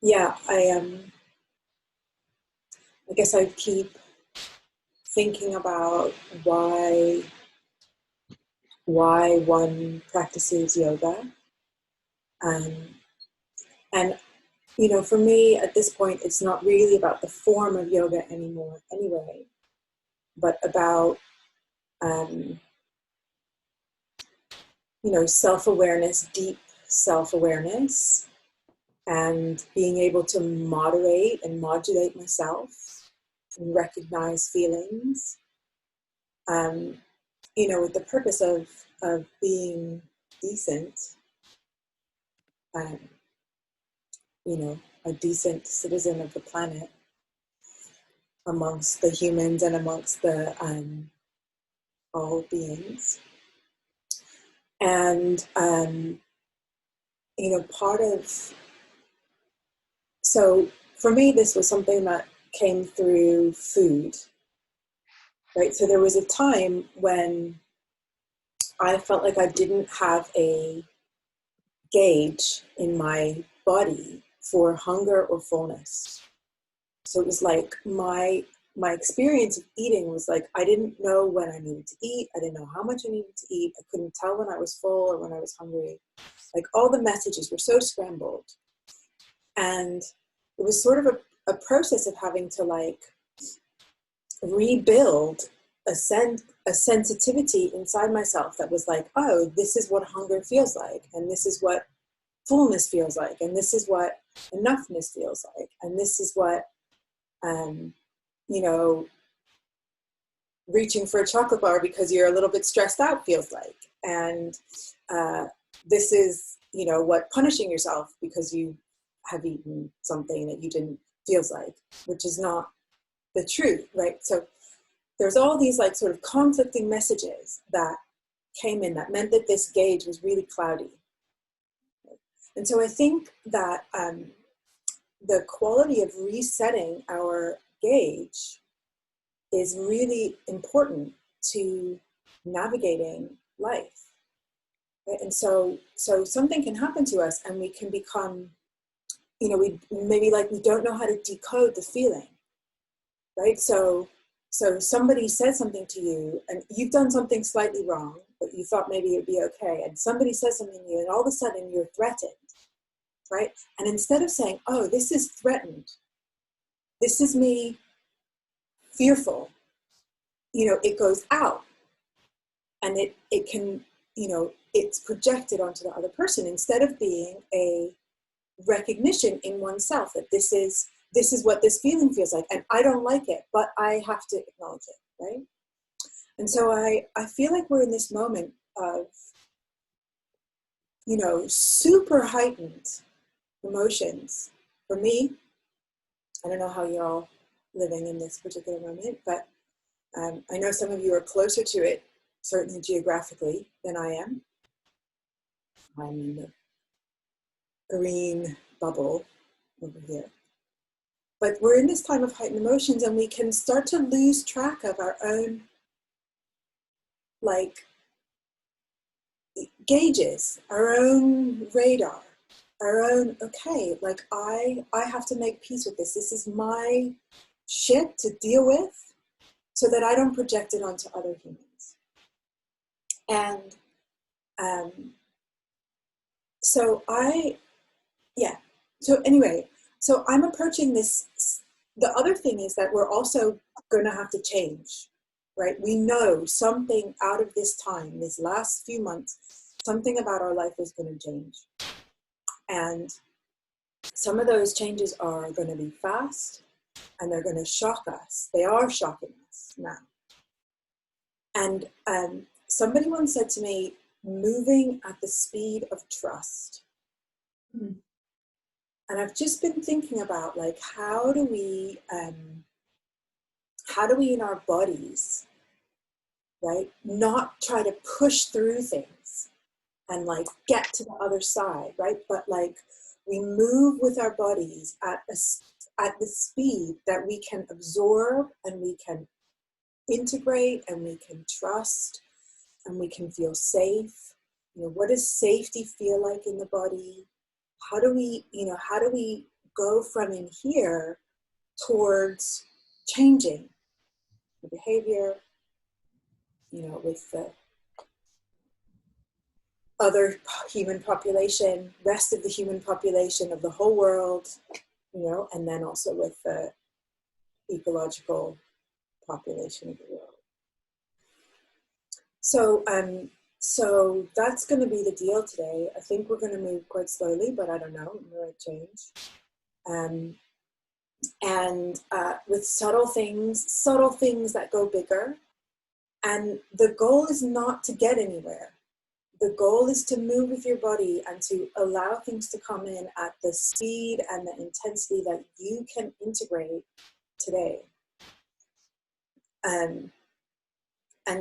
Yeah, I guess I keep thinking about why one practices yoga. Um, and for me at this point, it's not really about the form of yoga anymore, anyway, but about um, self-awareness, deep self-awareness, and being able to moderate and modulate myself and recognize feelings. Um, with the purpose of being decent, um, a decent citizen of the planet amongst the humans and amongst the all beings. And, part of, so for me, this was something that came through food, right? So there was a time when I felt like I didn't have a gauge in my body for hunger or fullness. So it was like my experience of eating was like I didn't know when I needed to eat. I didn't know how much I needed to eat. I couldn't tell when I was full or when I was hungry. Like all the messages were so scrambled. And it was sort of a process of having to like rebuild a sensitivity inside myself that was like, oh, this is what hunger feels like, and this is what fullness feels like, and this is what enoughness feels like, and this is what you know reaching for a chocolate bar because you're a little bit stressed out feels like, and this is what punishing yourself because you have eaten something that you didn't feels like, which is not the truth, right? So there's all these like sort of conflicting messages that came in that meant that this gauge was really cloudy. And so I think that the quality of resetting our gauge is really important to navigating life. Right? And so something can happen to us and we can become, we maybe like we don't know how to decode the feeling, right? So somebody said something to you and you've done something slightly wrong, but you thought maybe it'd be okay. And somebody says something to you and all of a sudden you're threatened, right? And instead of saying, oh, this is threatened, this is me fearful, it goes out and it can, it's projected onto the other person instead of being a recognition in oneself that this is what this feeling feels like, and I don't like it, but I have to acknowledge it, right? And so I feel like we're in this moment of, super heightened emotions. For me, I don't know how you're all living in this particular moment, but I know some of you are closer to it, certainly geographically, than I am. I'm in the green bubble over here. But we're in this time of heightened emotions and we can start to lose track of our own like gauges, our own radar, our own, okay, like I have to make peace with this. This is my shit to deal with so that I don't project it onto other humans. And so anyway, so I'm approaching this. The other thing is that we're also going to have to change, right? We know something out of this time, these last few months, something about our life is going to change. And some of those changes are going to be fast and they're going to shock us. They are shocking us now. And somebody once said to me, moving at the speed of trust. Mm-hmm. And I've just been thinking about like, how do we in our bodies, right, not try to push through things and like get to the other side, right? But like we move with our bodies at the speed that we can absorb and we can integrate and we can trust and we can feel safe. What does safety feel like in the body? How do we go from in here towards changing the behavior, with the other human population, rest of the human population of the whole world, and then also with the ecological population of the world. So that's going to be the deal today. I think we're going to move quite slowly, but I don't know, it might change. And with subtle things that go bigger. And the goal is not to get anywhere. The goal is to move with your body and to allow things to come in at the speed and the intensity that you can integrate today. And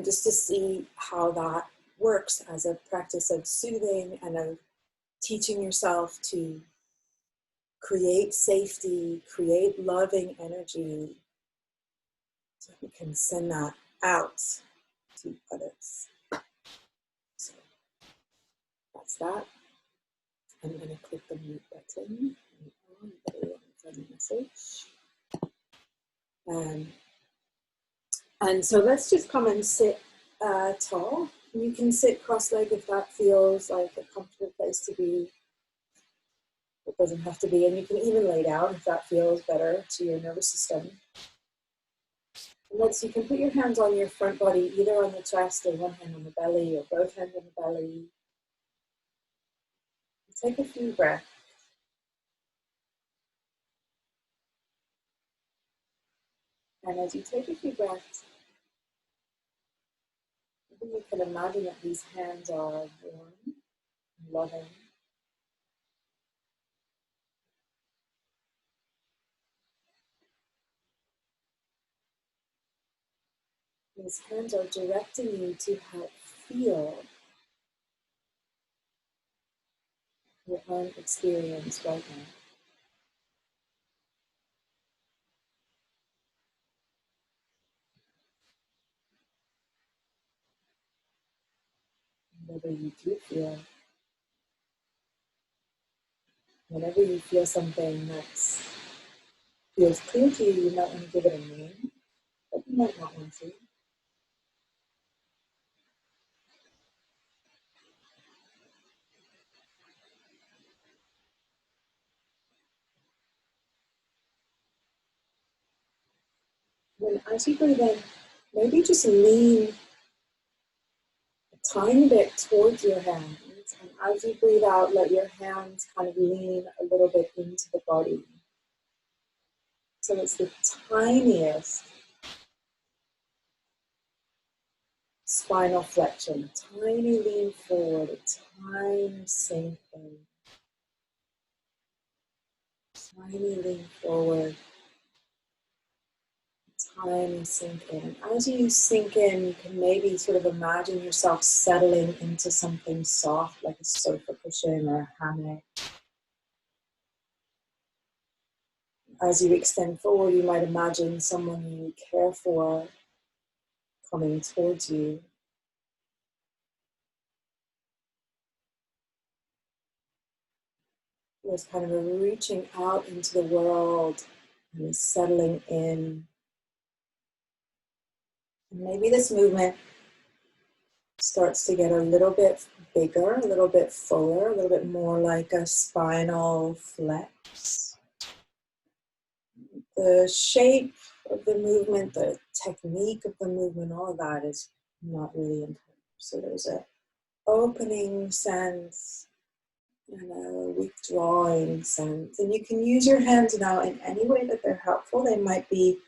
just to see how that works as a practice of soothing and of teaching yourself to create safety, create loving energy, so you can send that out to others. So that's that. I'm going to click the mute button for the message. And so let's just come and sit tall. You can sit cross-legged if that feels like a comfortable place to be. It doesn't have to be, and you can even lay down if that feels better to your nervous system. And you can put your hands on your front body, either on the chest or one hand on the belly, or both hands on the belly. Take a few breaths. And as you take a few breaths, maybe you can imagine that these hands are warm and loving. These hands are directing you to help feel your own experience right now. Whatever you do feel, whenever you feel something that feels clear to you, you might want to give it a name, but you might not want to. Then as you breathe in, maybe just lean a tiny bit towards your hands. And as you breathe out, let your hands kind of lean a little bit into the body. So it's the tiniest spinal flexion, a tiny lean forward, a tiny sink in. Tiny lean forward, tiny sink in. As you sink in, you can maybe sort of imagine yourself settling into something soft, like a sofa cushion or a hammock. As you extend forward, you might imagine someone you care for coming towards you. There's kind of a reaching out into the world and settling in. And maybe this movement starts to get a little bit bigger, a little bit fuller, a little bit more like a spinal flex. The shape of the movement, the technique of the movement, all of that is not really important. So there's an opening sense and a withdrawing sense. And you can use your hands now in any way that they're helpful. They might be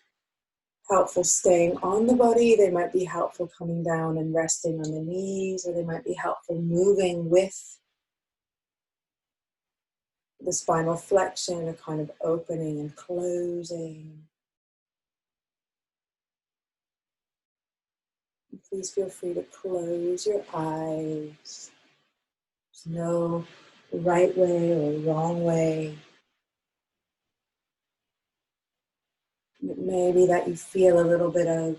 helpful staying on the body, they might be helpful coming down and resting on the knees, or they might be helpful moving with the spinal flexion, a kind of opening and closing. Please feel free to close your eyes. There's no right way or wrong way. It may be that you feel a little bit of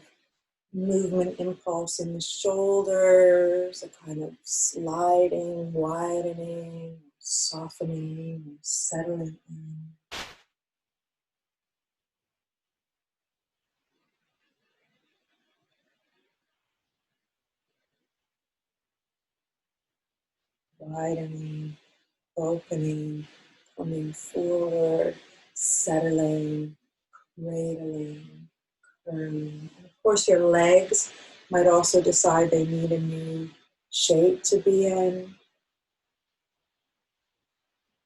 movement impulse in the shoulders, a kind of sliding, widening, softening, settling in. widening, opening, coming forward, settling, cradling, curling. And of course, your legs might also decide they need a new shape to be in.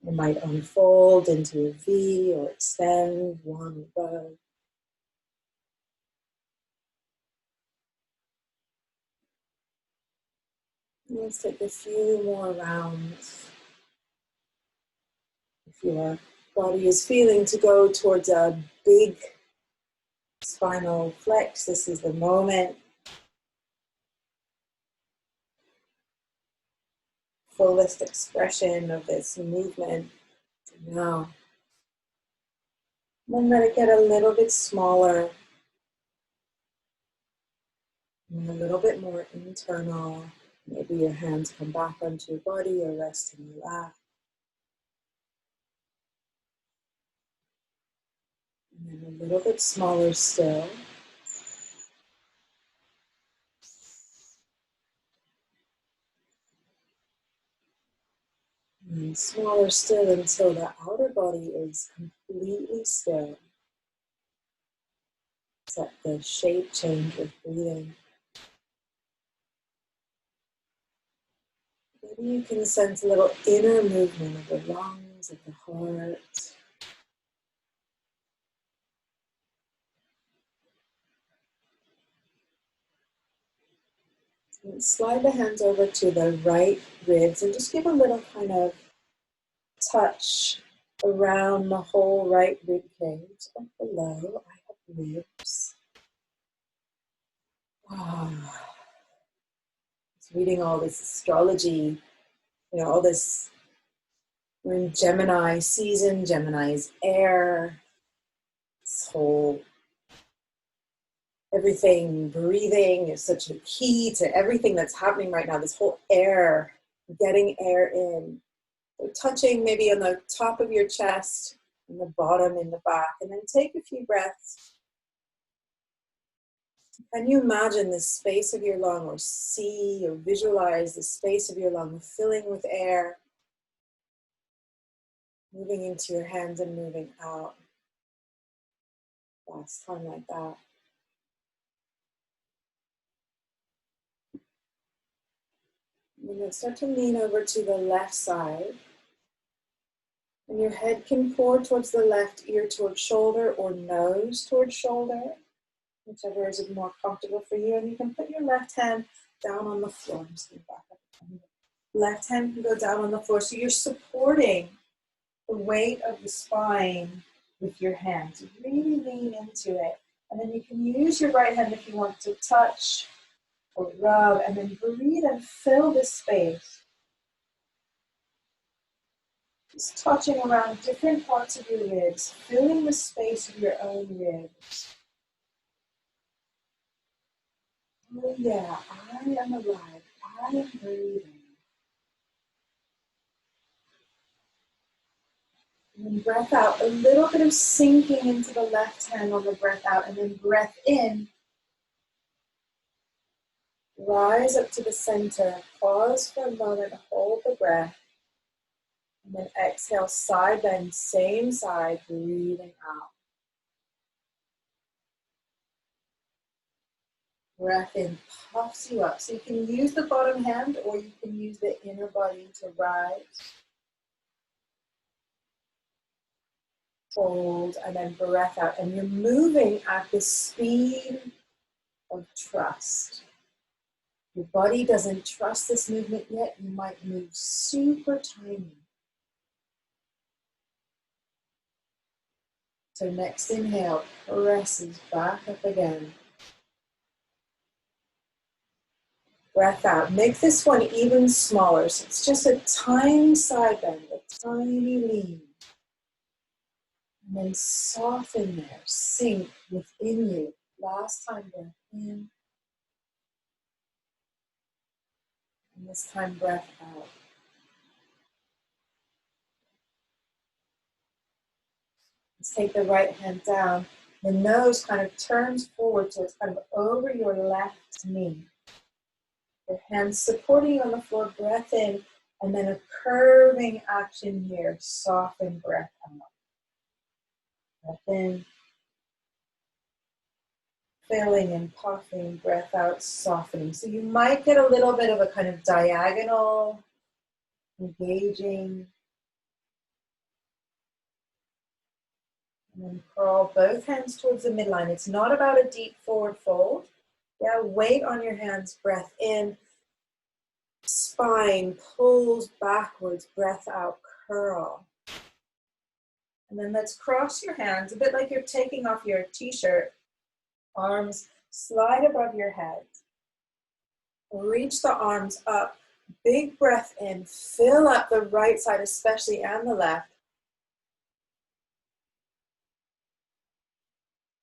It might unfold into a V or extend, one or both. Let's take a few more rounds. If your body is feeling to go towards a big spinal flex, this is the moment. Fullest expression of this movement now. Then let it get a little bit smaller and a little bit more internal. Maybe your hands come back onto your body or rest in your lap. And then a little bit smaller still. And smaller still until the outer body is completely still. Set the shape change with breathing. Maybe you can sense a little inner movement of the lungs, of the heart. And slide the hands over to the right ribs and just give a little kind of touch around the whole right rib cage. Up below, I have ribs. Ah. Reading all this astrology, all this, we're in Gemini season, Gemini is air, this whole, everything, breathing is such a key to everything that's happening right now, this whole air, getting air in. So touching maybe on the top of your chest, and the bottom in the back, and then take a few breaths. Can you imagine the space of your lung, or see or visualize the space of your lung filling with air, moving into your hands and moving out? Last time like that. And then start to lean over to the left side. And your head can pour towards the left ear towards shoulder, or nose towards shoulder, whichever is more comfortable for you. And you can put your left hand down on the floor. I'm just going back up. Left hand can go down on the floor. So you're supporting the weight of the spine with your hands. Really lean into it. And then you can use your right hand if you want to touch or rub, and then breathe and fill this space. Just touching around different parts of your ribs, filling the space of your own ribs. Oh yeah, I am alive. I am breathing. And then breath out, a little bit of sinking into the left hand on the breath out, and then breath in. Rise up to the center, pause for a moment, hold the breath, and then exhale, side bend, same side, breathing out. Breath in puffs you up. So you can use the bottom hand or you can use the inner body to rise. Hold, and then breath out. And you're moving at the speed of trust. Your body doesn't trust this movement yet. You might move super tiny. So next inhale, presses back up again. Breath out. Make this one even smaller. So it's just a tiny side bend, a tiny lean. And then soften there, sink within you. Last time, breath in. And this time, breath out. Let's take the right hand down. The nose kind of turns forward, so it's kind of over your left knee. Your hands supporting you on the floor, breath in. And then a curving action here. Soften, breath out. Breath in. Filling and puffing, breath out, softening. So you might get a little bit of a kind of diagonal, engaging. And then curl both hands towards the midline. It's not about a deep forward fold. Yeah, weight on your hands, breath in. Spine pulls backwards, breath out, curl. And then let's cross your hands, a bit like you're taking off your t-shirt. Arms slide above your head. Reach the arms up. Big breath in. Fill up the right side especially and the left.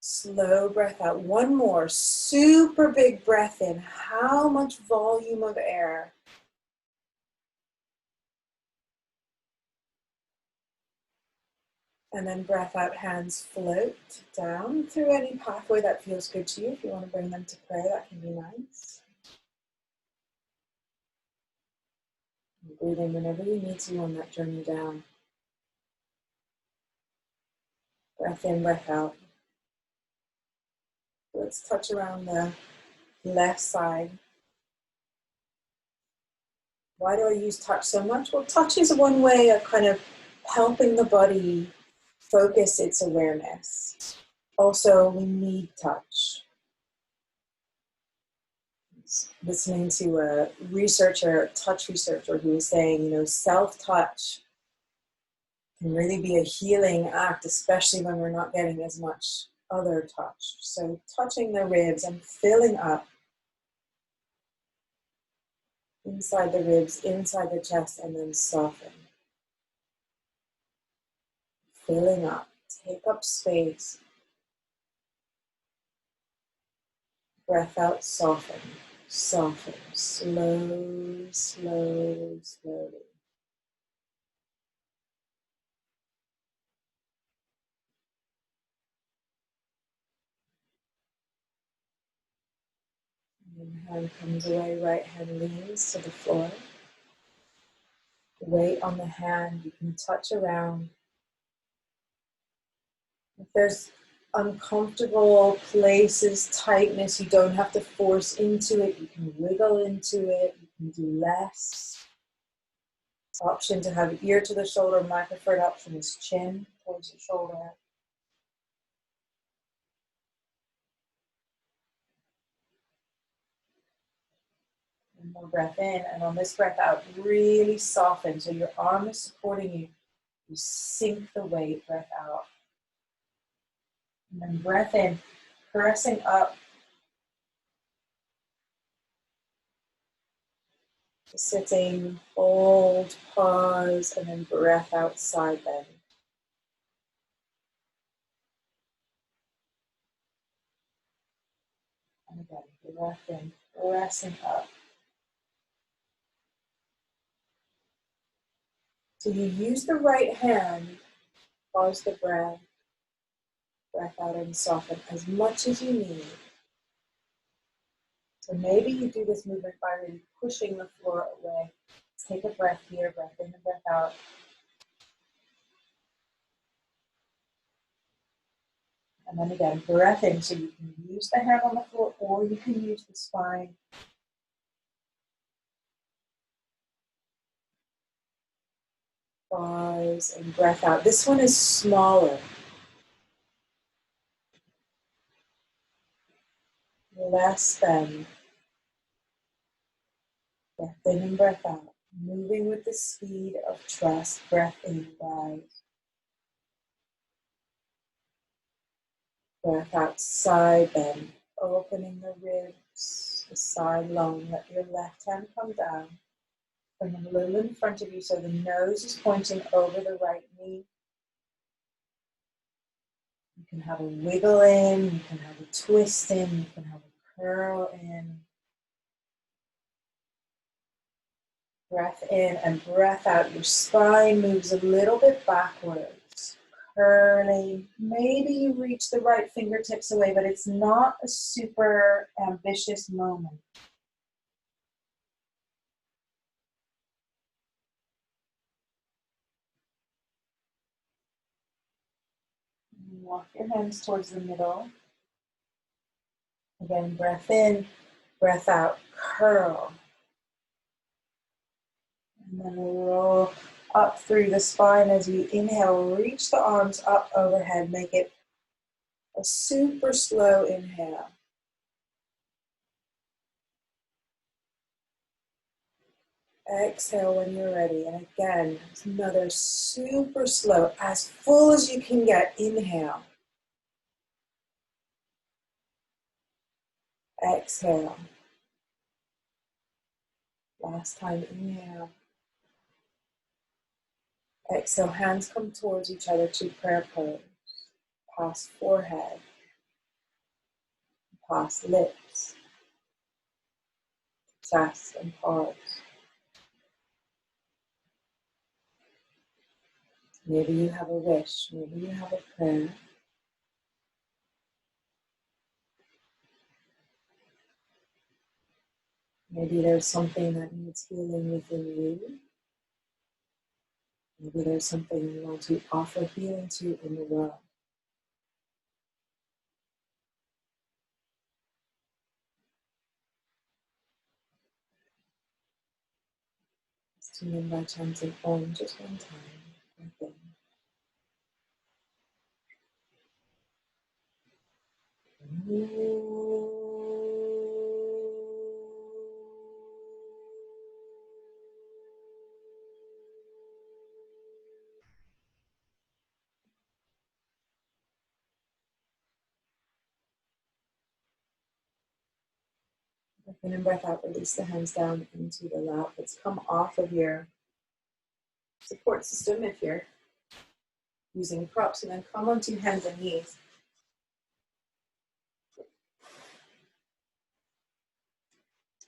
Slow breath out. One more. Super big breath in. How much volume of air? And then breath out, hands float down through any pathway that feels good to you. If you want to bring them to prayer, that can be nice. Breathe in whenever you need to on that journey down. Breath in, breath out. Let's touch around the left side. Why do I use touch so much? Well, touch is one way of kind of helping the body focus its awareness. Also, we need touch. Listening to a researcher, touch researcher, who was saying, you know, self-touch can really be a healing act, especially when we're not getting as much other touch. So touching the ribs and filling up inside the ribs, inside the chest, and then soften. Filling up, take up space. Breath out, soften, soften, slow, slow, slowly. One hand comes away, right hand leans to the floor. Weight on the hand, you can touch around. If there's uncomfortable places, tightness, you don't have to force into it. You can wiggle into it. You can do less. Option to have ear to the shoulder. My preferred option is chin towards the shoulder. One more breath in, and on this breath out, really soften. So your arm is supporting you. You sink the weight, breath out. And then breath in, pressing up. Sitting, hold, pause, and then breath out, side bend. And again, breath in, pressing up. So you use the right hand, pause the breath out and soften as much as you need. So maybe you do this movement by really pushing the floor away. Take a breath here, breath in and breath out. And then again, breath in, so you can use the hand on the floor or you can use the spine. Pause and breath out. This one is smaller. Less than. Breath in and breath out. Moving with the speed of trust. Breath in, rise. Breath out, side bend. Opening the ribs, the side long. Let your left hand come down. Bring it a little in front of you so the nose is pointing over the right knee. You can have a wiggle in, you can have a twist in, you can have a curl in. Breath in and breath out. Your spine moves a little bit backwards. Curling. Maybe you reach the right fingertips away, but it's not a super ambitious moment. Walk your hands towards the middle. Again, breath in, breath out, curl. And then roll up through the spine as you inhale. Reach the arms up overhead. Make it a super slow inhale. Exhale when you're ready. And again, another super slow, as full as you can get. Inhale. Exhale. Last time, inhale. Exhale, hands come towards each other to prayer pose. Past forehead. Past lips. Chest and pause. Maybe you have a wish. Maybe you have a prayer. Maybe there's something that needs healing within you. Maybe there's something you want to offer healing to in the world. Let's tune in by chanting Om just one time. Breath in. Breath in and breath out, release the hands down into the lap. Let's come off of your support system if you're using props, and then come onto hands and knees.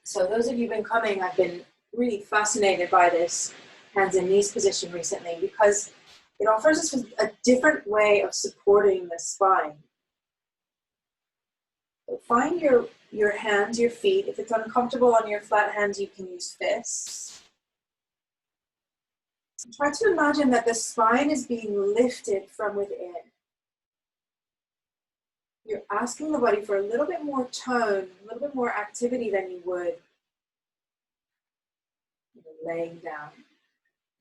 So those of you who've been coming, I've been really fascinated by this hands and knees position recently because it offers us a different way of supporting the spine. So find your hands, your feet. If it's uncomfortable on your flat hands, you can use fists. Try to imagine that the spine is being lifted from within. You're asking the body for a little bit more tone, a little bit more activity than you would laying down.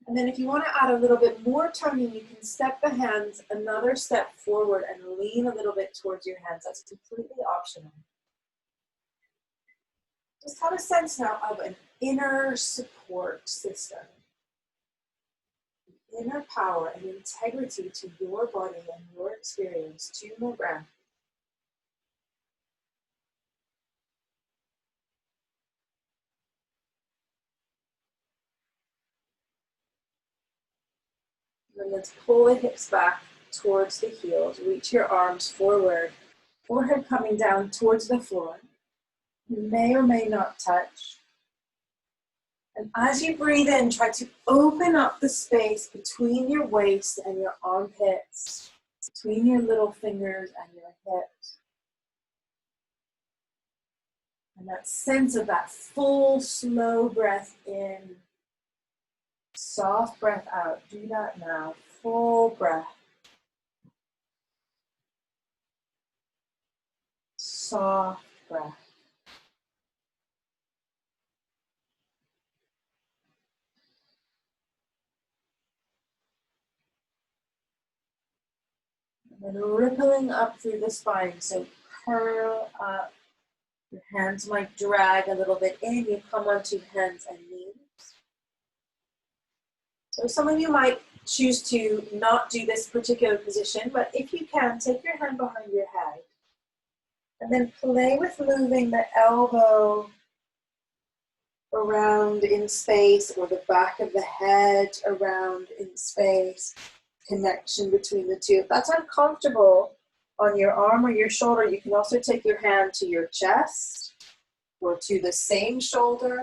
And then if you want to add a little bit more toning, you can step the hands another step forward and lean a little bit towards your hands. That's completely optional. Just have a sense now of an inner support system. Inner power and integrity to your body and your experience. 2 more breaths. And let's pull the hips back towards the heels. Reach your arms forward. Forehead coming down towards the floor. You may or may not touch. And as you breathe in, try to open up the space between your waist and your armpits, between your little fingers and your hips. And that sense of that full, slow breath in, soft breath out. Do that now. Full breath. Soft breath. And then rippling up through the spine. So curl up. Your hands might drag a little bit in. You come onto hands and knees. So some of you might choose to not do this particular position, but if you can, take your hand behind your head. And then play with moving the elbow around in space, or the back of the head around in space. Connection between the two. If that's uncomfortable on your arm or your shoulder, you can also take your hand to your chest or to the same shoulder,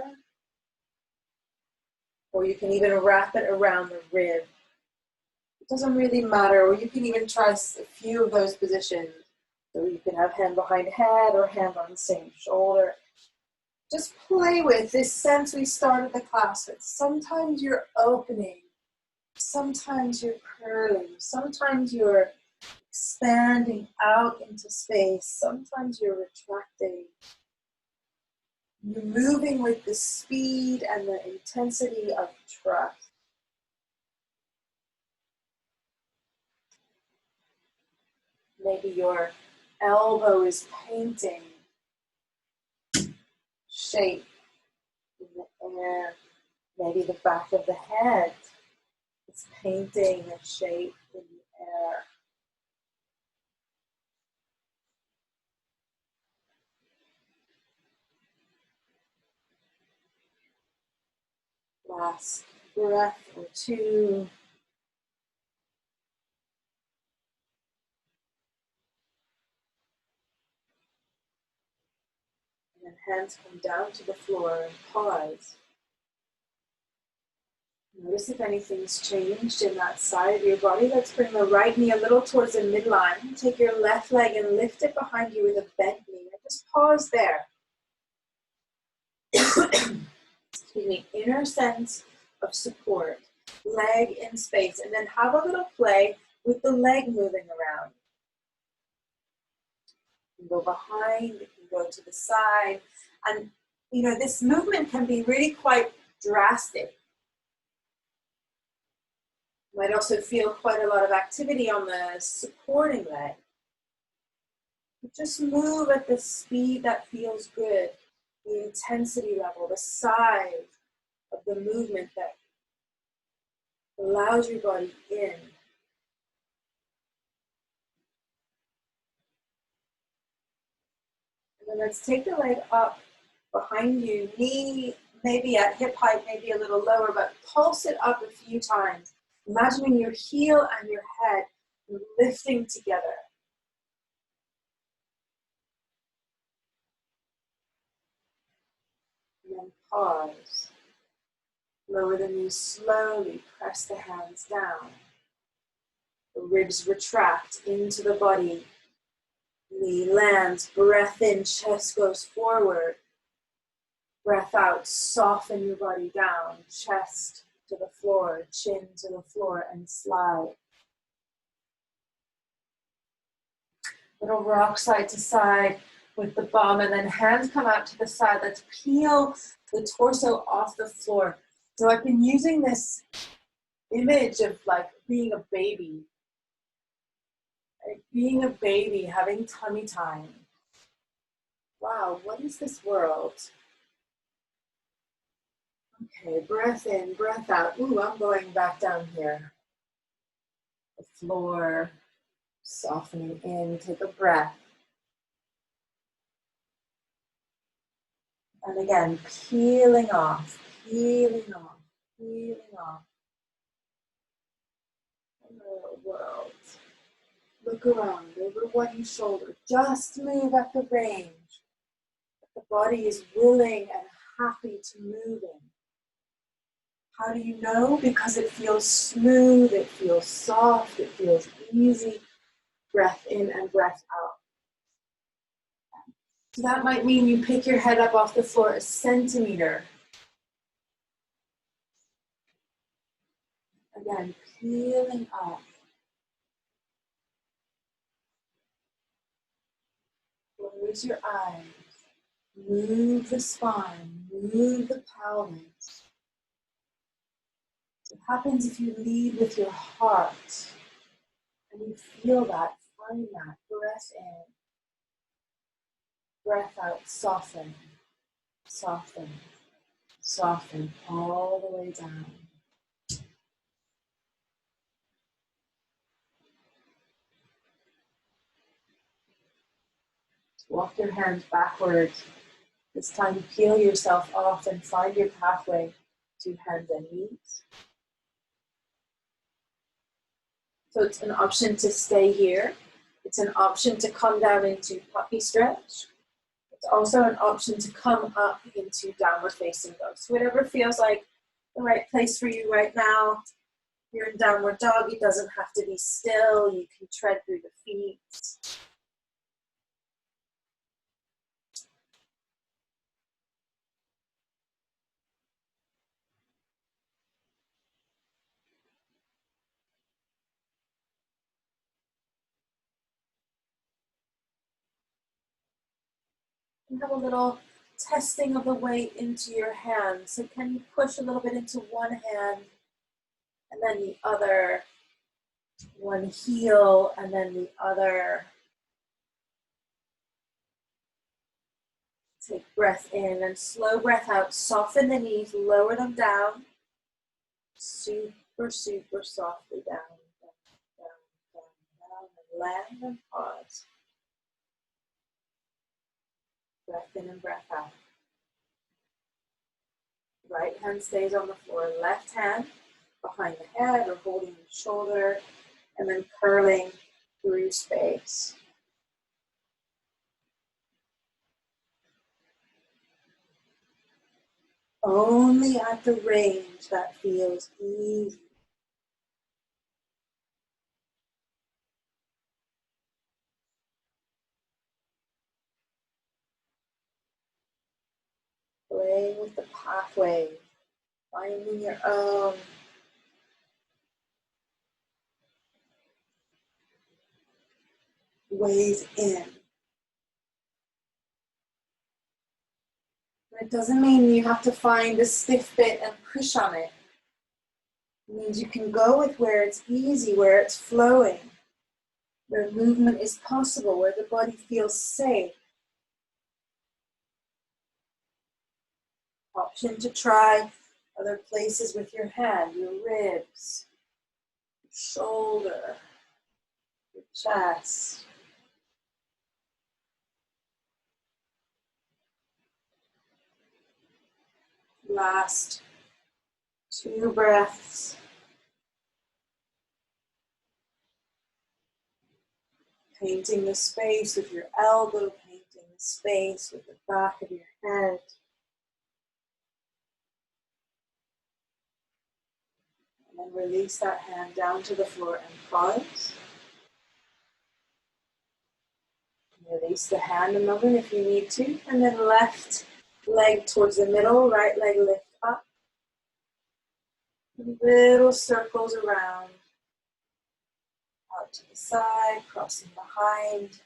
or you can even wrap it around the rib. It doesn't really matter, or you can even try a few of those positions. So you can have hand behind head or hand on the same shoulder. Just play with this sense we started the class with. Sometimes you're opening, sometimes you're curling, sometimes you're expanding out into space. Sometimes you're retracting. You're moving with the speed and the intensity of trust. Maybe your elbow is painting shape in the air. Maybe the back of the head is painting a shape in the air. Last breath or two. And then hands come down to the floor and pause. Notice if anything's changed in that side of your body. Let's bring the right knee a little towards the midline. Take your left leg and lift it behind you with a bent knee. And just pause there. Excuse me. Inner sense of support. Leg in space. And then have a little play with the leg moving around. You can go behind. You can go to the side. And, you know, this movement can be really quite drastic. Might also feel quite a lot of activity on the supporting leg. But just move at the speed that feels good, the intensity level, the size of the movement that allows your body in. And then let's take the leg up behind you, knee maybe at hip height, maybe a little lower, but pulse it up a few times. Imagining your heel and your head lifting together. And then pause. Lower the knees slowly, press the hands down. The ribs retract into the body. Knee lands, breath in, chest goes forward. Breath out, soften your body down, chest to the floor, chin to the floor, and slide. Little rock side to side with the bum, and then hands come out to the side. Let's peel the torso off the floor. So I've been using this image of like being a baby. Like being a baby, having tummy time. Wow, what is this world? Okay, breath in, breath out. Ooh, I'm going back down here. The floor, softening in, take a breath. And again, peeling off, peeling off, peeling off. Hello, world. Look around, over one shoulder. Just move at the range. The body is willing and happy to move in. How do you know? Because it feels smooth, it feels soft, it feels easy. Breath in and breath out. So that might mean you pick your head up off the floor a centimeter. Again, peeling up. Close your eyes. Move the spine, move the pelvis. What happens if you lead with your heart and you feel that, find that, breath in, breath out, soften, soften, soften all the way down. Walk your hands backwards. This time peel yourself off and find your pathway to hands and knees. So it's an option to stay here. It's an option to come down into puppy stretch. It's also an option to come up into downward facing dog. So whatever feels like the right place for you right now. You're in downward dog, it doesn't have to be still. You can tread through the feet. You have a little testing of the weight into your hands. So can you push a little bit into one hand and then the other, one heel and then the other. Take breath in and slow breath out. Soften the knees, lower them down. Super, super softly down, down, down, down, down, and land and pause. Breath in and breath out. Right hand stays on the floor, left hand behind the head or holding the shoulder, and then curling through space. Only at the range that feels easy. Play with the pathway, finding your own ways in. It doesn't mean you have to find a stiff bit and push on it. It means you can go with where it's easy, where it's flowing, where movement is possible, where the body feels safe. Option to try other places with your hand, your ribs, your shoulder, your chest. Last 2 breaths. Painting the space with your elbow, painting the space with the back of your head. And then release that hand down to the floor and pause. Release the hand a moment if you need to. And then left leg towards the middle, right leg lift up. Little circles around. Out to the side, crossing behind.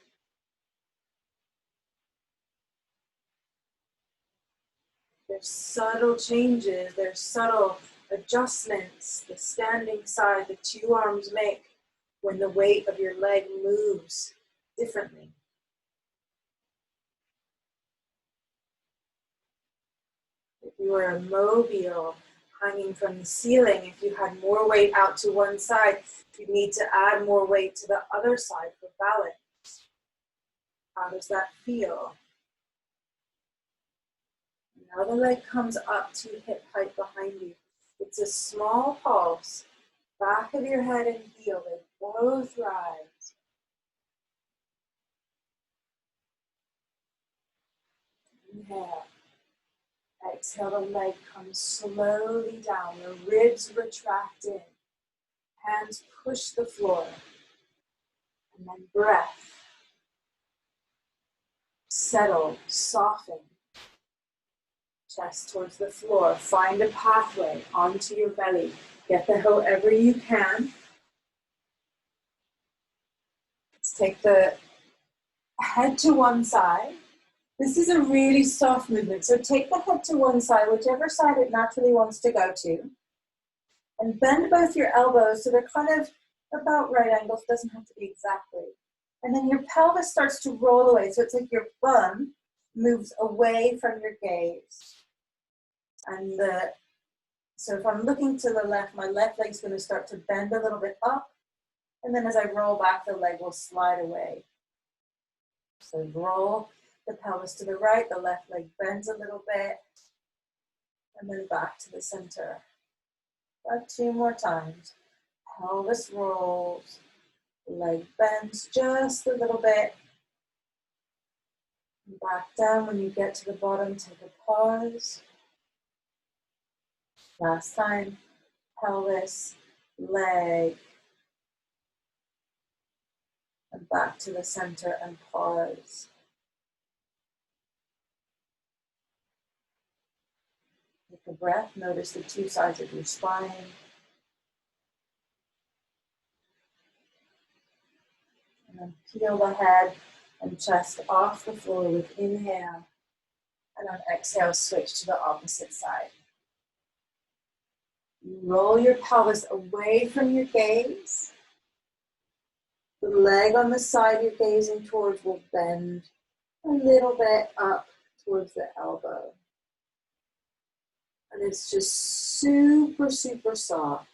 There's subtle changes, there's subtle adjustments the standing side, the 2 arms make when the weight of your leg moves differently. If you were a mobile hanging from the ceiling, if you had more weight out to one side, you'd need to add more weight to the other side for balance. How does that feel? Now the leg comes up to hip height behind you. It's a small pulse. Back of your head and heel, they both rise. Inhale. Exhale, the leg comes slowly down. The ribs retract in. Hands push the floor. And then breath. Settle, soften. Chest towards the floor. Find a pathway onto your belly. Get there however you can. Let's take the head to one side. This is a really soft movement. So take the head to one side, whichever side it naturally wants to go to. And bend both your elbows so they're kind of about right angles. Doesn't have to be exactly. And then your pelvis starts to roll away. So it's like your bum moves away from your gaze. And so if I'm looking to the left, my left leg's going to start to bend a little bit up. And then as I roll back, the leg will slide away. So roll the pelvis to the right, the left leg bends a little bit, and then back to the center. About 2 more times. Pelvis rolls, leg bends just a little bit. Back down. When you get to the bottom, take a pause. Last time, pelvis, leg, and back to the center and pause. Take a breath, notice the 2 sides of your spine. And then peel the head and chest off the floor with inhale. And on exhale, switch to the opposite side. Roll your pelvis away from your gaze. The leg on the side you're gazing towards will bend a little bit up towards the elbow. And it's just super, super soft.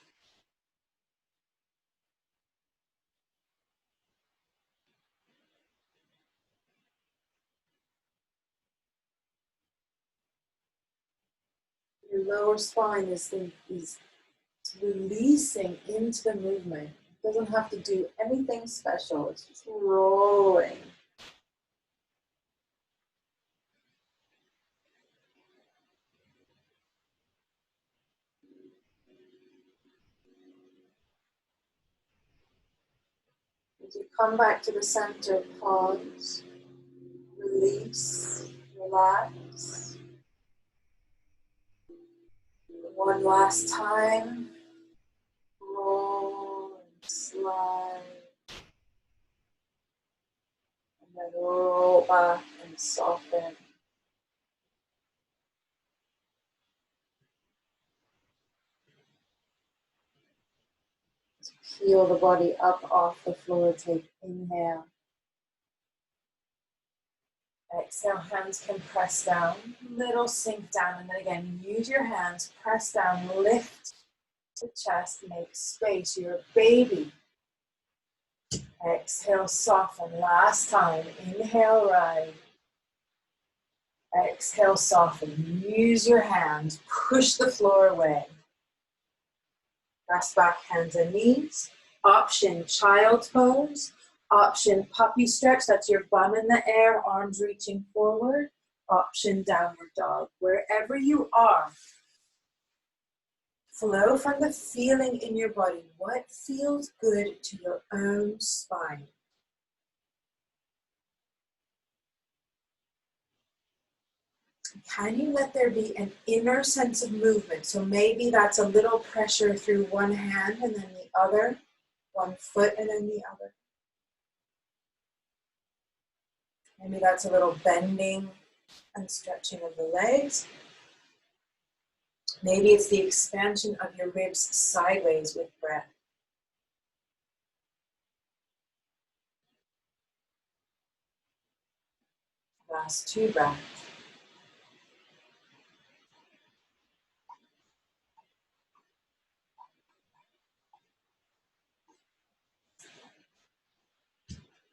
Your lower spine is releasing into the movement. It doesn't have to do anything special. It's just rolling. As you come back to the center, pause, release, relax. One last time. Roll and slide. And then roll back and soften. Peel the body up off the floor. Take inhale. Exhale, hands can press down. Little sink down. And then again, use your hands, press down, lift the chest, make space. You're a baby. Exhale, soften. Last time. Inhale, rise. Exhale, soften. Use your hands. Push the floor away. Press back, hands and knees. Option, child's pose. Option, puppy stretch. That's your bum in the air, arms reaching forward. Option, downward dog. Wherever you are, flow from the feeling in your body. What feels good to your own spine? Can you let there be an inner sense of movement? So maybe that's a little pressure through one hand and then the other, one foot and then the other. Maybe that's a little bending and stretching of the legs. Maybe it's the expansion of your ribs sideways with breath. Last 2 breaths.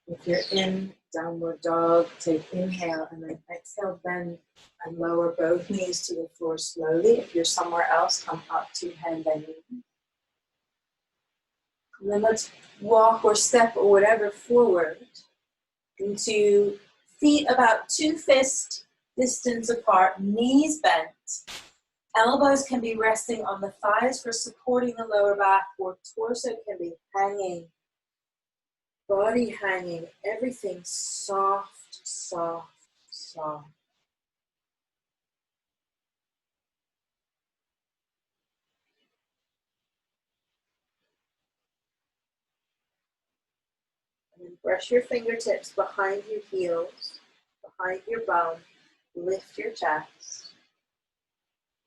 If you're in downward dog, take inhale and then exhale, bend and lower both knees to the floor slowly. If you're somewhere else, come up to hand and knee. And then let's walk or step or whatever forward into feet about 2 fist distance apart, knees bent. Elbows can be resting on the thighs for supporting the lower back, or torso can be hanging. Body hanging, everything soft, soft, soft. And then brush your fingertips behind your heels, behind your bum. Lift your chest.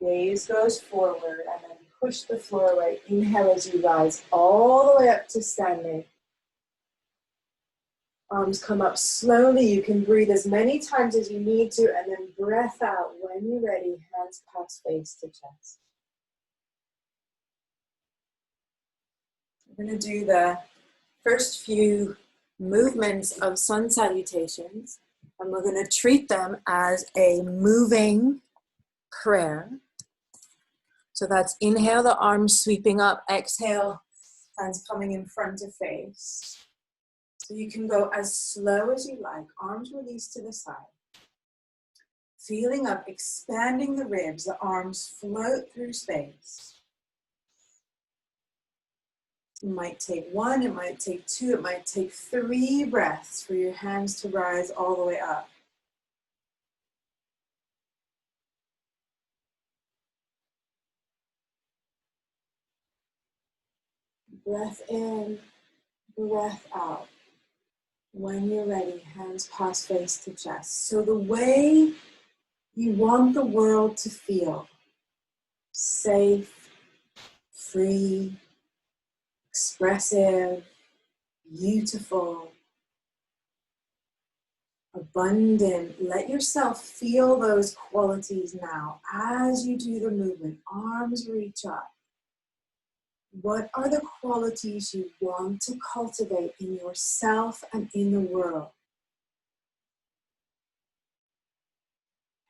Gaze goes forward and then push the floor away. Inhale as you rise all the way up to standing. Arms come up slowly. You can breathe as many times as you need to, and then breath out when you're ready. Hands pass face to chest. We're going to do the first few movements of sun salutations, and we're going to treat them as a moving prayer. So that's inhale, the arms sweeping up. Exhale, hands coming in front of face. So you can go as slow as you like, arms released to the side. Feeling up, expanding the ribs, the arms float through space. It might take 1, it might take 2, it might take 3 breaths for your hands to rise all the way up. Breath in, breath out. When you're ready, hands pass face to chest. So the way You want the world to feel safe, free, expressive, beautiful, abundant. Let yourself feel those qualities now as you do the movement. Arms reach up. What are the qualities you want to cultivate in yourself and in the world?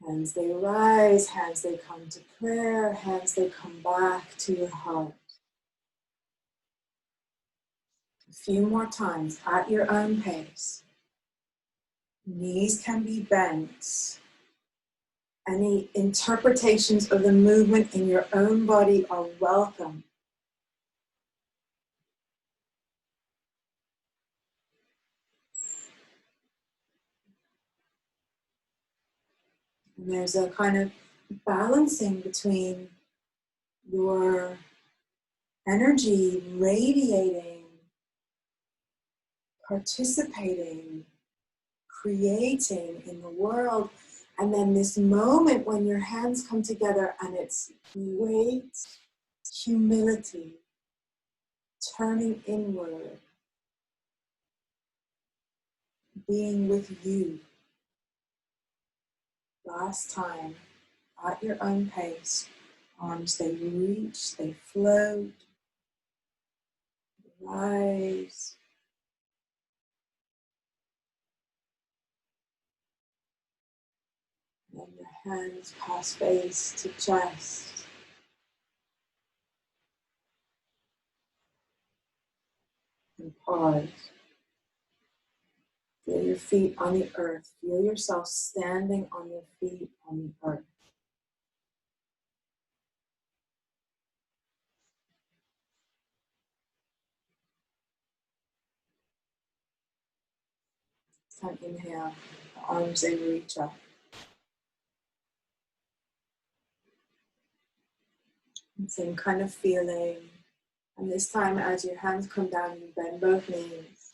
Hands they rise, hands they come to prayer, hands they come back to your heart. A few more times at your own pace. Knees can be bent. Any interpretations of the movement in your own body are welcome. And there's a kind of balancing between your energy radiating, participating, creating in the world, and then this moment when your hands come together and it's great humility, turning inward, being with you. Last time, at your own pace, arms they reach, they float, rise. And your hands pass face to chest. And pause. Feel your feet on the earth. Feel yourself standing on your feet on the earth. Time inhale, the arms they reach up. And same kind of feeling. And this time as your hands come down, you bend both knees.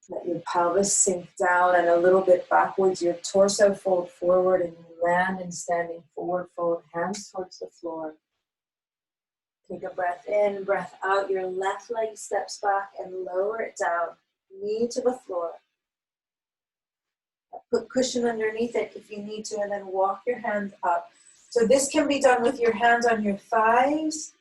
Let your pelvis sink down and a little bit backwards. Your torso fold forward and you land in standing forward fold, hands towards the floor. Take a breath in, breath out. Your left leg steps back and lower it down, knee to the floor. Put cushion underneath it if you need to, and then walk your hands up. So this can be done with your hands on your thighs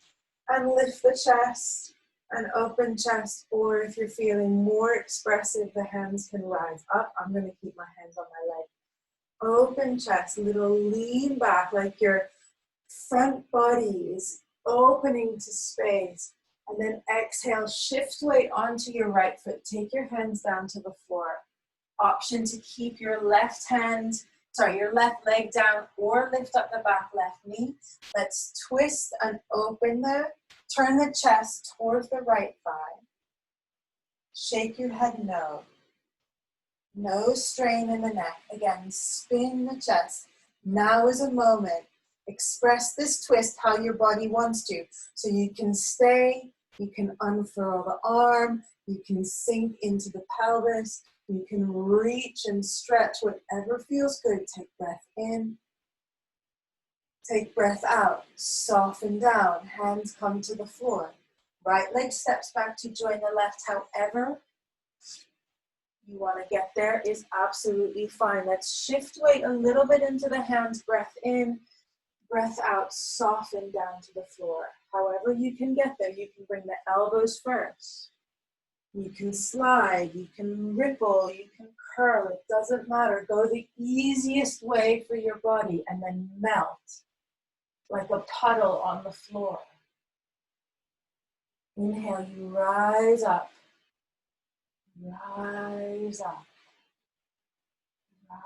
and lift the chest and open chest, or if you're feeling more expressive, the hands can rise up. I'm going to keep my hands on my leg. Open chest, little lean back, like your front body is opening to space. And then exhale, shift weight onto your right foot. Take your hands down to the floor. Option to keep your left leg down or lift up the back left knee. Let's twist and open turn the chest towards the right thigh. Shake your head no. No strain in the neck. Again, spin the chest. Now is a moment. Express this twist how your body wants to. So you can stay, you can unfurl the arm, you can sink into the pelvis, you can reach and stretch, whatever feels good. Take breath in. Take breath out. Soften down. Hands come to the floor. Right leg steps back to join the left. However you want to get there is absolutely fine. Let's shift weight a little bit into the hands. Breath in. Breath out. Soften down to the floor. However you can get there. You can bring the elbows first. You can slide, you can ripple, you can curl, it doesn't matter. Go the easiest way for your body and then melt like a puddle on the floor. Inhale, you rise up, rise up,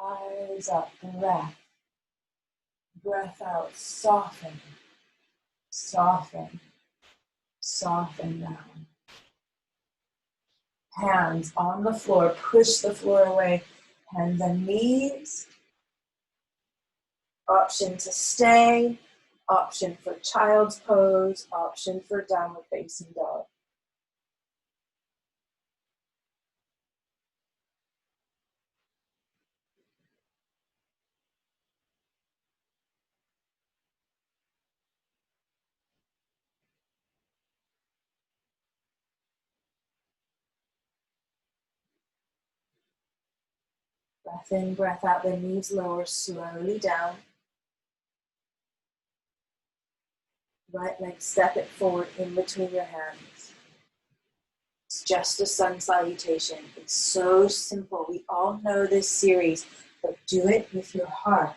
rise up, breath. Breath out, soften, soften, soften down. Hands on the floor, push the floor away. Hands and knees. Option to stay. Option for child's pose. Option for downward facing dog. Breath in, breath out, the knees lower slowly down. Right leg, step it forward in between your hands. It's just a sun salutation. It's so simple. We all know this series, but do it with your heart.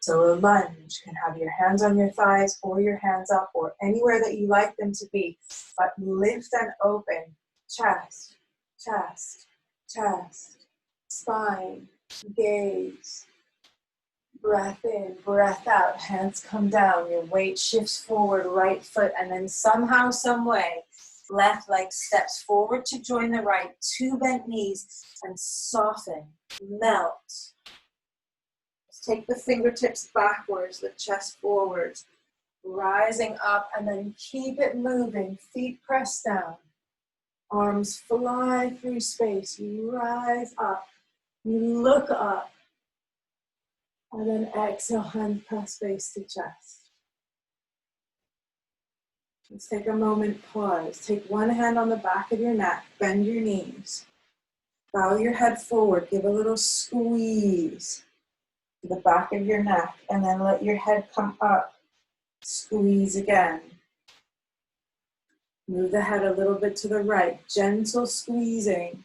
So a lunge can have your hands on your thighs or your hands up or anywhere that you like them to be. But lift and open. Chest, chest, chest, spine, gaze. Breath in, breath out. Hands come down. Your weight shifts forward, right foot, and then somehow, some way, left leg steps forward to join the right. Two bent knees and soften, melt. Take the fingertips backwards, the chest forwards, rising up, and then keep it moving. Feet press down. Arms fly through space. You rise up. You look up. And then exhale, hand press face to chest. Let's take a moment, pause. Take one hand on the back of your neck. Bend your knees. Bow your head forward. Give a little squeeze to the back of your neck, and then let your head come up. Squeeze again. Move the head a little bit to the right. Gentle squeezing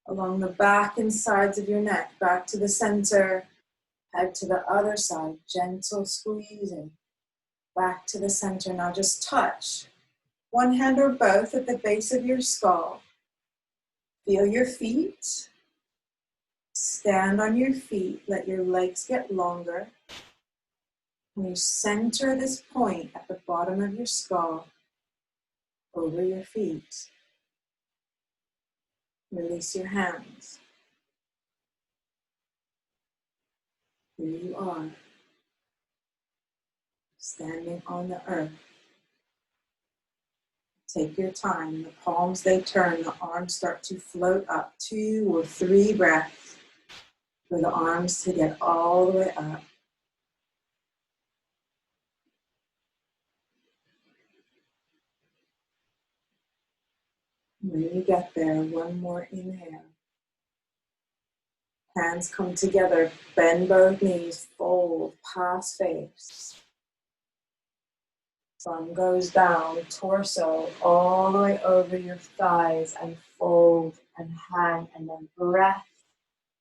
along the back and sides of your neck. Back to the center. Head to the other side. Gentle squeezing. Back to the center. Now just touch one hand or both at the base of your skull. Feel your feet. Stand on your feet, let your legs get longer. And you center this point at the bottom of your skull over your feet. Release your hands. Here you are, standing on the earth. Take your time. The palms, they turn. The arms start to float up. 2 or 3 breaths for the arms to get all the way up. When you get there, one more inhale. Hands come together. Bend both knees. Fold. Pass face. Thumb goes down. Torso all the way over your thighs. And fold and hang. And then breath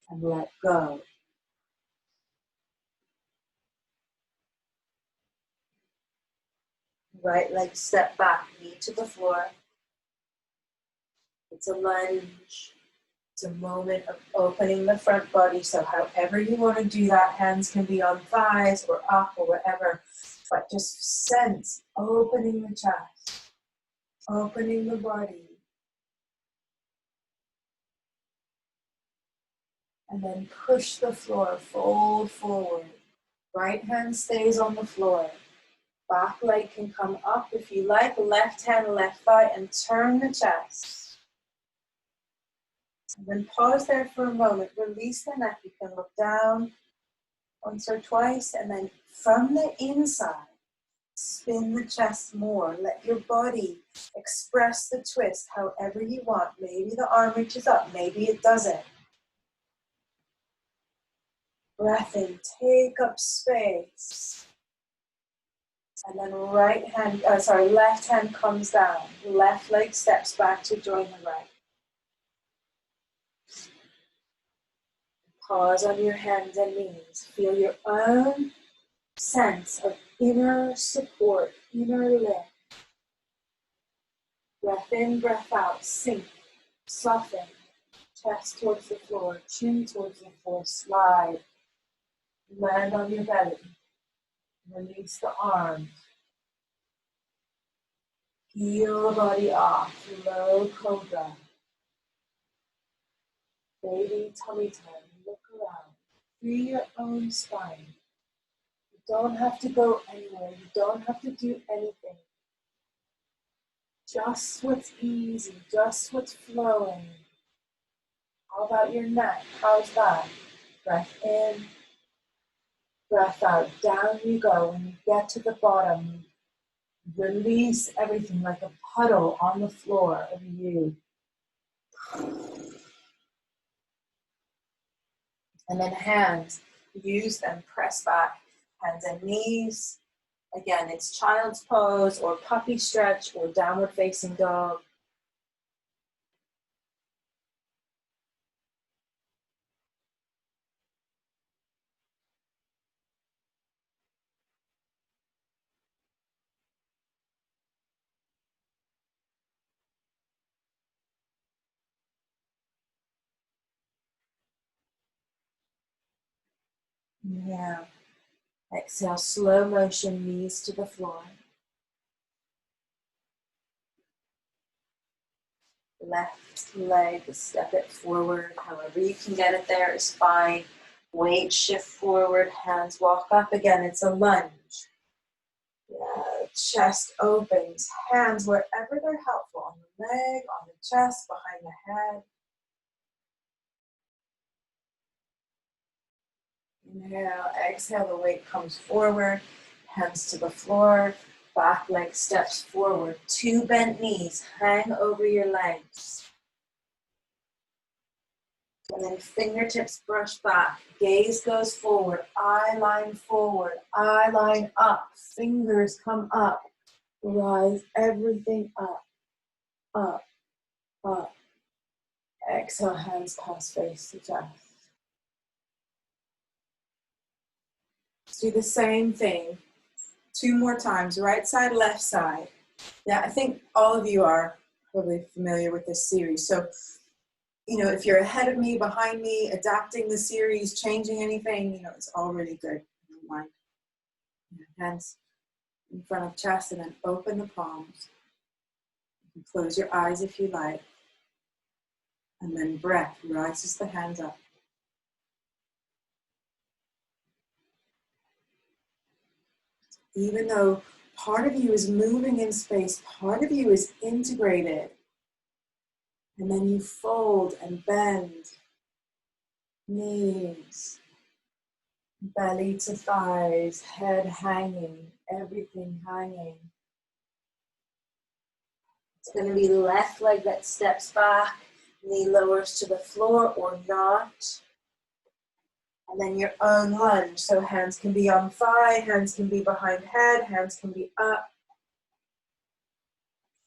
and let go. Right leg step back. Knee to the floor. It's a lunge. It's a moment of opening the front body. So however you want to do that, hands can be on thighs or up or whatever. But just sense opening the chest, opening the body. And then push the floor, fold forward. Right hand stays on the floor. Back leg can come up if you like. Left hand, left thigh, and turn the chest. And then pause there for a moment. Release the neck. You can look down once or twice. And then from the inside, spin the chest more. Let your body express the twist however you want. Maybe the arm reaches up. Maybe it doesn't. Breath in. Take up space. And then left hand comes down. Left leg steps back to join the right. Pause on your hands and knees. Feel your own sense of inner support, inner lift. Breath in, breath out. Sink, soften. Chest towards the floor, chin towards the floor. Slide. Land on your belly. Release the arms. Peel the body off. Low cobra. Baby tummy time. Look around. Free your own spine. You don't have to go anywhere. You don't have to do anything. Just what's easy. Just what's flowing. How about your neck? How's that? Breath in. Breath out. Down you go. When you get to the bottom, release everything like a puddle on the floor of you. And then hands, use them, press back, hands and knees. Again, it's child's pose or puppy stretch or downward facing dog. Inhale. Exhale, slow motion, knees to the floor. Left leg, step it forward. However you can get it there is fine. Weight shift forward, hands walk up again. It's a lunge. Yeah, chest opens, hands wherever they're helpful, on the leg, on the chest, behind the head. Inhale, exhale, the weight comes forward, hands to the floor, back leg steps forward, 2 bent knees, hang over your legs. And then fingertips brush back, gaze goes forward, eye line forward, eye line up, fingers come up, rise everything up, up, up. Exhale, hands pass face to chest. Let's do the same thing 2 more times, right side, left side. Yeah, I think all of you are probably familiar with this series. So, you know, if you're ahead of me, behind me, adapting the series, changing anything, you know, it's all really good. Don't mind. Hands in front of chest and then open the palms. You can close your eyes if you like. And then breath rises the hands up. Even though part of you is moving in space, part of you is integrated. And then you fold and bend. Knees, belly to thighs, head hanging, everything hanging. It's going to be left leg that steps back, knee lowers to the floor or not. And then your own lunge. So hands can be on thigh, hands can be behind head, hands can be up.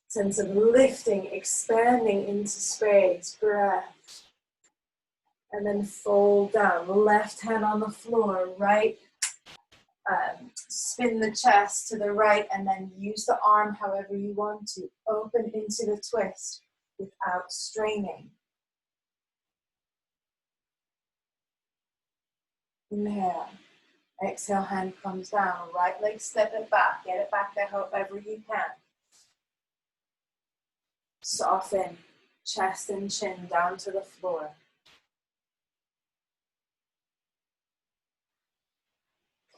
Sense of lifting, expanding into space, breath. And then fold down, left hand on the floor, right. Spin the chest to the right and then use the arm however you want to. Open into the twist without straining. Inhale. Exhale, hand comes down. Right leg, step it back. Get it back there however you can. Soften, chest and chin down to the floor.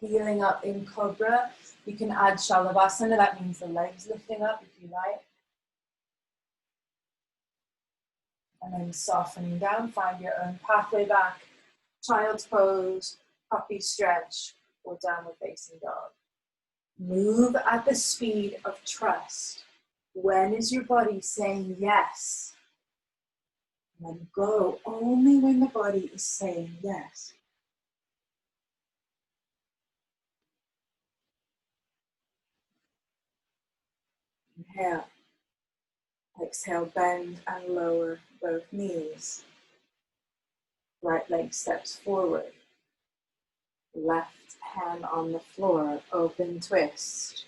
Healing up in Cobra. You can add Shalabhasana. That means the legs lifting up if you like. And then softening down. Find your own pathway back. Child's pose, puppy stretch, or downward facing dog. Move at the speed of trust. When is your body saying yes? And then go only when the body is saying yes. Inhale. Exhale, bend and lower both knees. Right leg steps forward. Left hand on the floor, open twist.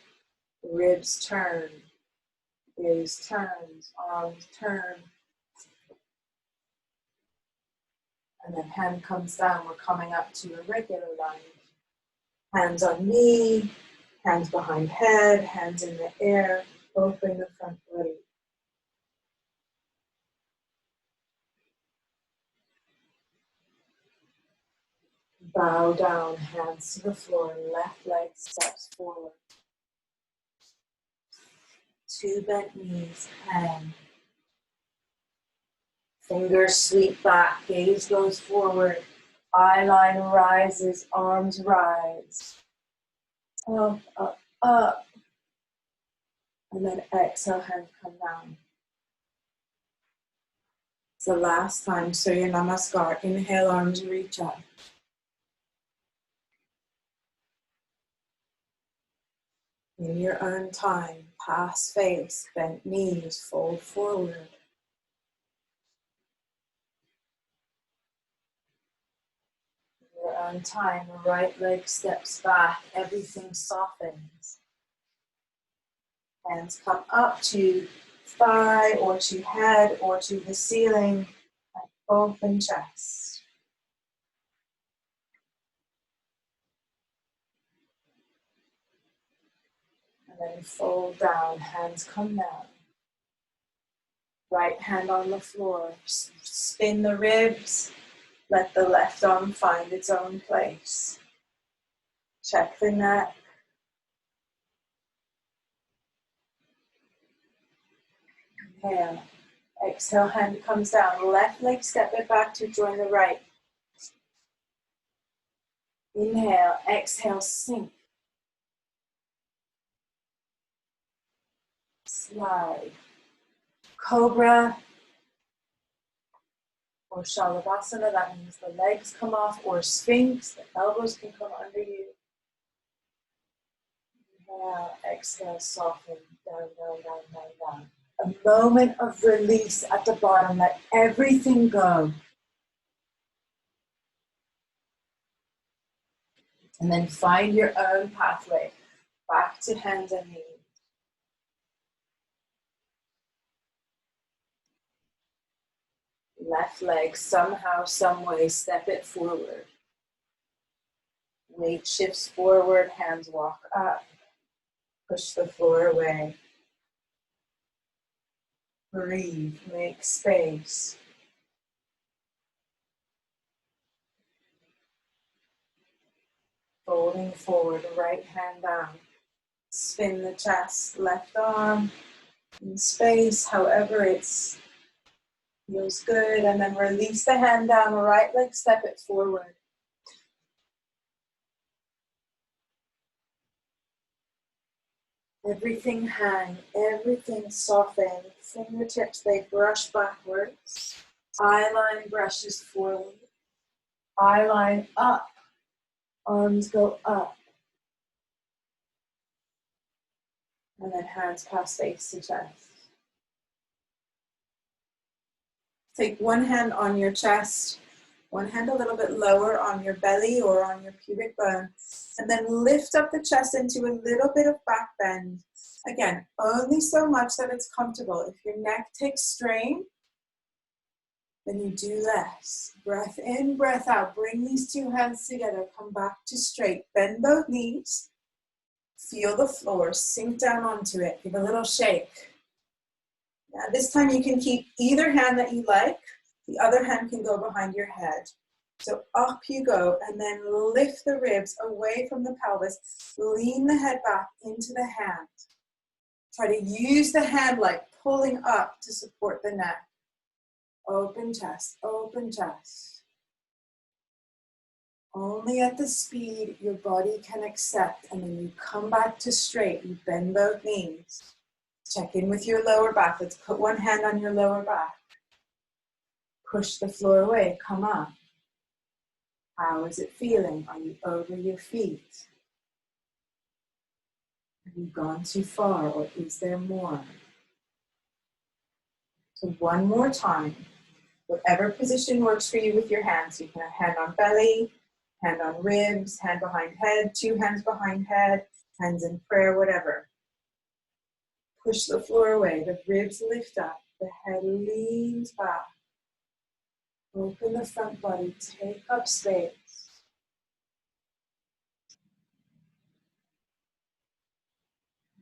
Ribs turn. Gaze turns, arms turn. And then hand comes down. We're coming up to a regular lunge. Hands on knee, hands behind head, hands in the air. Open the front body. Bow down, hands to the floor, left leg steps forward. 2 bent knees, hang. Fingers sweep back, gaze goes forward. Eye line rises, arms rise. Up, up, up. And then exhale, hands come down. It's the last time, Surya Namaskar. Inhale, arms reach up. In your own time, pass face, bent knees, fold forward. In your own time, the right leg steps back, everything softens. Hands come up to thigh or to head or to the ceiling, and open chest. And then fold down, hands come down. Right hand on the floor, spin the ribs, let the left arm find its own place. Check the neck. Inhale. Exhale, hand comes down. Left leg step it back to join the right. Inhale, exhale, sink. Slide. Cobra or Shalabhasana, that means the legs come off, or Sphinx, the elbows can come under you. Inhale, exhale, soften, down, down, down, down, down. A moment of release at the bottom, let everything go. And then find your own pathway back to hands and knees. Left leg, somehow, some way, step it forward. Weight shifts forward, hands walk up. Push the floor away. Breathe, make space. Folding forward, right hand down. Spin the chest, left arm in space, however it feels good. And then release the hand down, right leg, step it forward. Everything hang, everything soften. Fingertips, they brush backwards. Eye line brushes forward. Eye line up. Arms go up. And then hands pass face to chest. Take one hand on your chest, one hand a little bit lower on your belly or on your pubic bone, and then lift up the chest into a little bit of back bend. Again, only so much that it's comfortable. If your neck takes strain, then you do less. Breath in, breath out. Bring these two hands together. Come back to straight. Bend both knees. Feel the floor. Sink down onto it. Give a little shake. Now, this time you can keep either hand that you like. The other hand can go behind your head. So up you go, and then lift the ribs away from the pelvis. Lean the head back into the hand. Try to use the hand like pulling up to support the neck. Open chest, open chest. Only at the speed your body can accept, and then you come back to straight. You bend both knees. Check in with your lower back. Let's put one hand on your lower back. Push the floor away, come up. How is it feeling? Are you over your feet? Have you gone too far, or is there more? So one more time. Whatever position works for you with your hands. You can have hand on belly, hand on ribs, hand behind head, two hands behind head, hands in prayer, whatever. Push the floor away, the ribs lift up, the head leans back. Open the front body, take up space.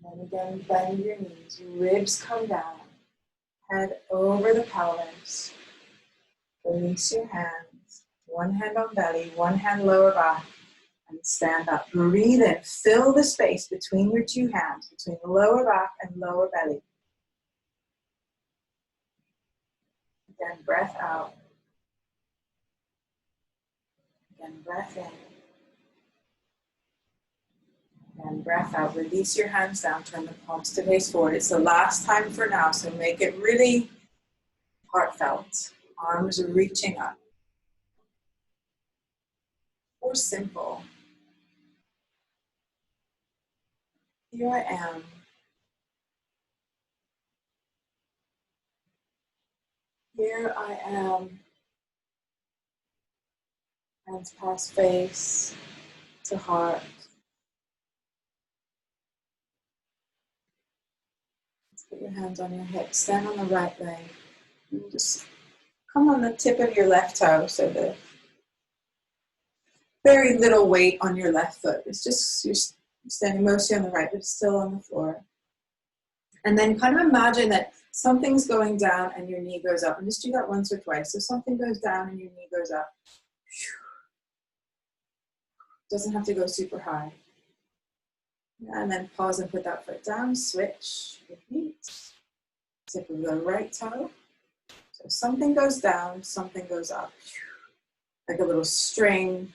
And then again, bend your knees, ribs come down, head over the pelvis. Release your hands, one hand on belly, one hand lower back, and stand up. Breathe in, fill the space between your two hands, between the lower back and lower belly. Again, breath out. Again, breath in. And breath out. Release your hands down. Turn the palms to face forward. It's the last time for now, so make it really heartfelt. Arms reaching up. Or simple. Here I am. Here I am. Hands past face to heart. Let's put your hands on your hips. Stand on the right leg. And just come on the tip of your left toe, so the very little weight on your left foot. It's just you're standing mostly on the right, but still on the floor. And then kind of imagine that something's going down and your knee goes up. And just do that once or twice. So something goes down and your knee goes up. Doesn't have to go super high. And then pause and put that foot down. Switch. Repeat. Tip of the right toe. So something goes down, something goes up. Like a little string.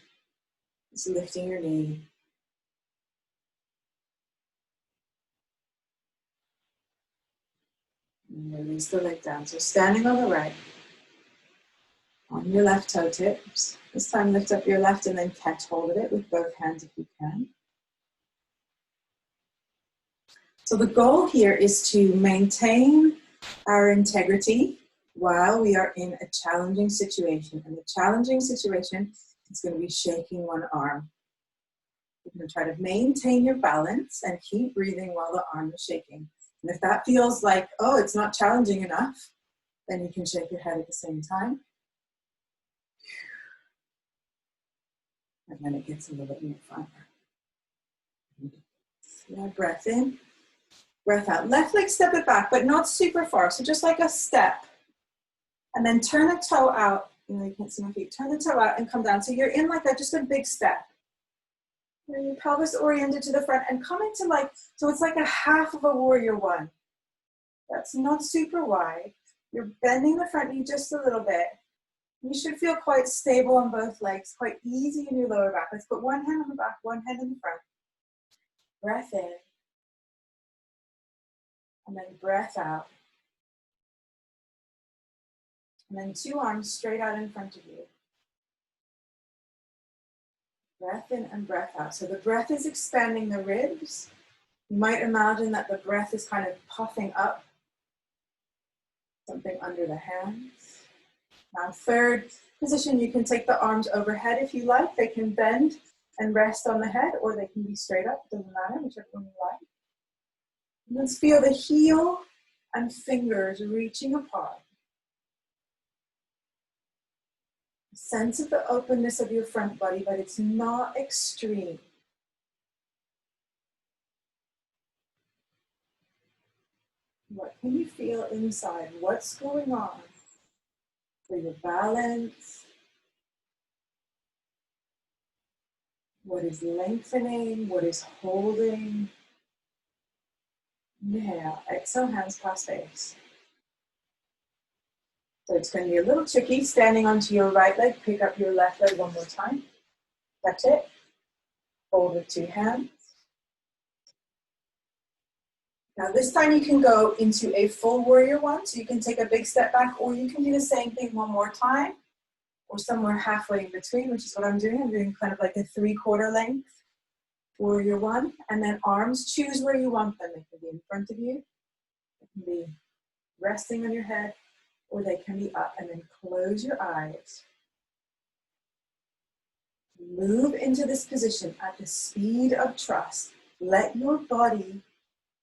Just lifting your knee. And release the leg down. So standing on the right. On your left toe tips. This time lift up your left and then catch hold of it with both hands if you can. So the goal here is to maintain our integrity while we are in a challenging situation. And the challenging situation is going to be shaking one arm. You're going to try to maintain your balance and keep breathing while the arm is shaking. And if that feels like, oh, it's not challenging enough, then you can shake your head at the same time. And then it gets a little bit more fun. Yeah, breath in, breath out. Left leg step it back, but not super far. So just like a step. And then turn a toe out. You know, you can't see my feet. Turn the toe out and come down. So you're in like just a big step. And your pelvis oriented to the front and come into like, so it's like a half of a warrior one. That's not super wide. You're bending the front knee just a little bit. You should feel quite stable on both legs, quite easy in your lower back. Let's put one hand on the back, one hand in the front. Breath in. And then breath out. And then two arms straight out in front of you. Breath in and breath out. So the breath is expanding the ribs. You might imagine that the breath is kind of puffing up. Something under the hands. Now, third position, you can take the arms overhead if you like. They can bend and rest on the head, or they can be straight up. It doesn't matter, whichever one you like. And let's feel the heel and fingers reaching apart. Sense of the openness of your front body, but it's not extreme. What can you feel inside? What's going on? For your balance, what is lengthening, what is holding. Yeah, exhale, hands past face. So it's going to be a little tricky, standing onto your right leg, pick up your left leg one more time. That's it. Hold with two hands. Now this time you can go into a full warrior one, so you can take a big step back, or you can do the same thing one more time, or somewhere halfway in between, which is what I'm doing. I'm doing kind of like a 3/4 length warrior one, and then arms, choose where you want them. They can be in front of you, they can be resting on your head, or they can be up, and then close your eyes. Move into this position at the speed of trust. Let your body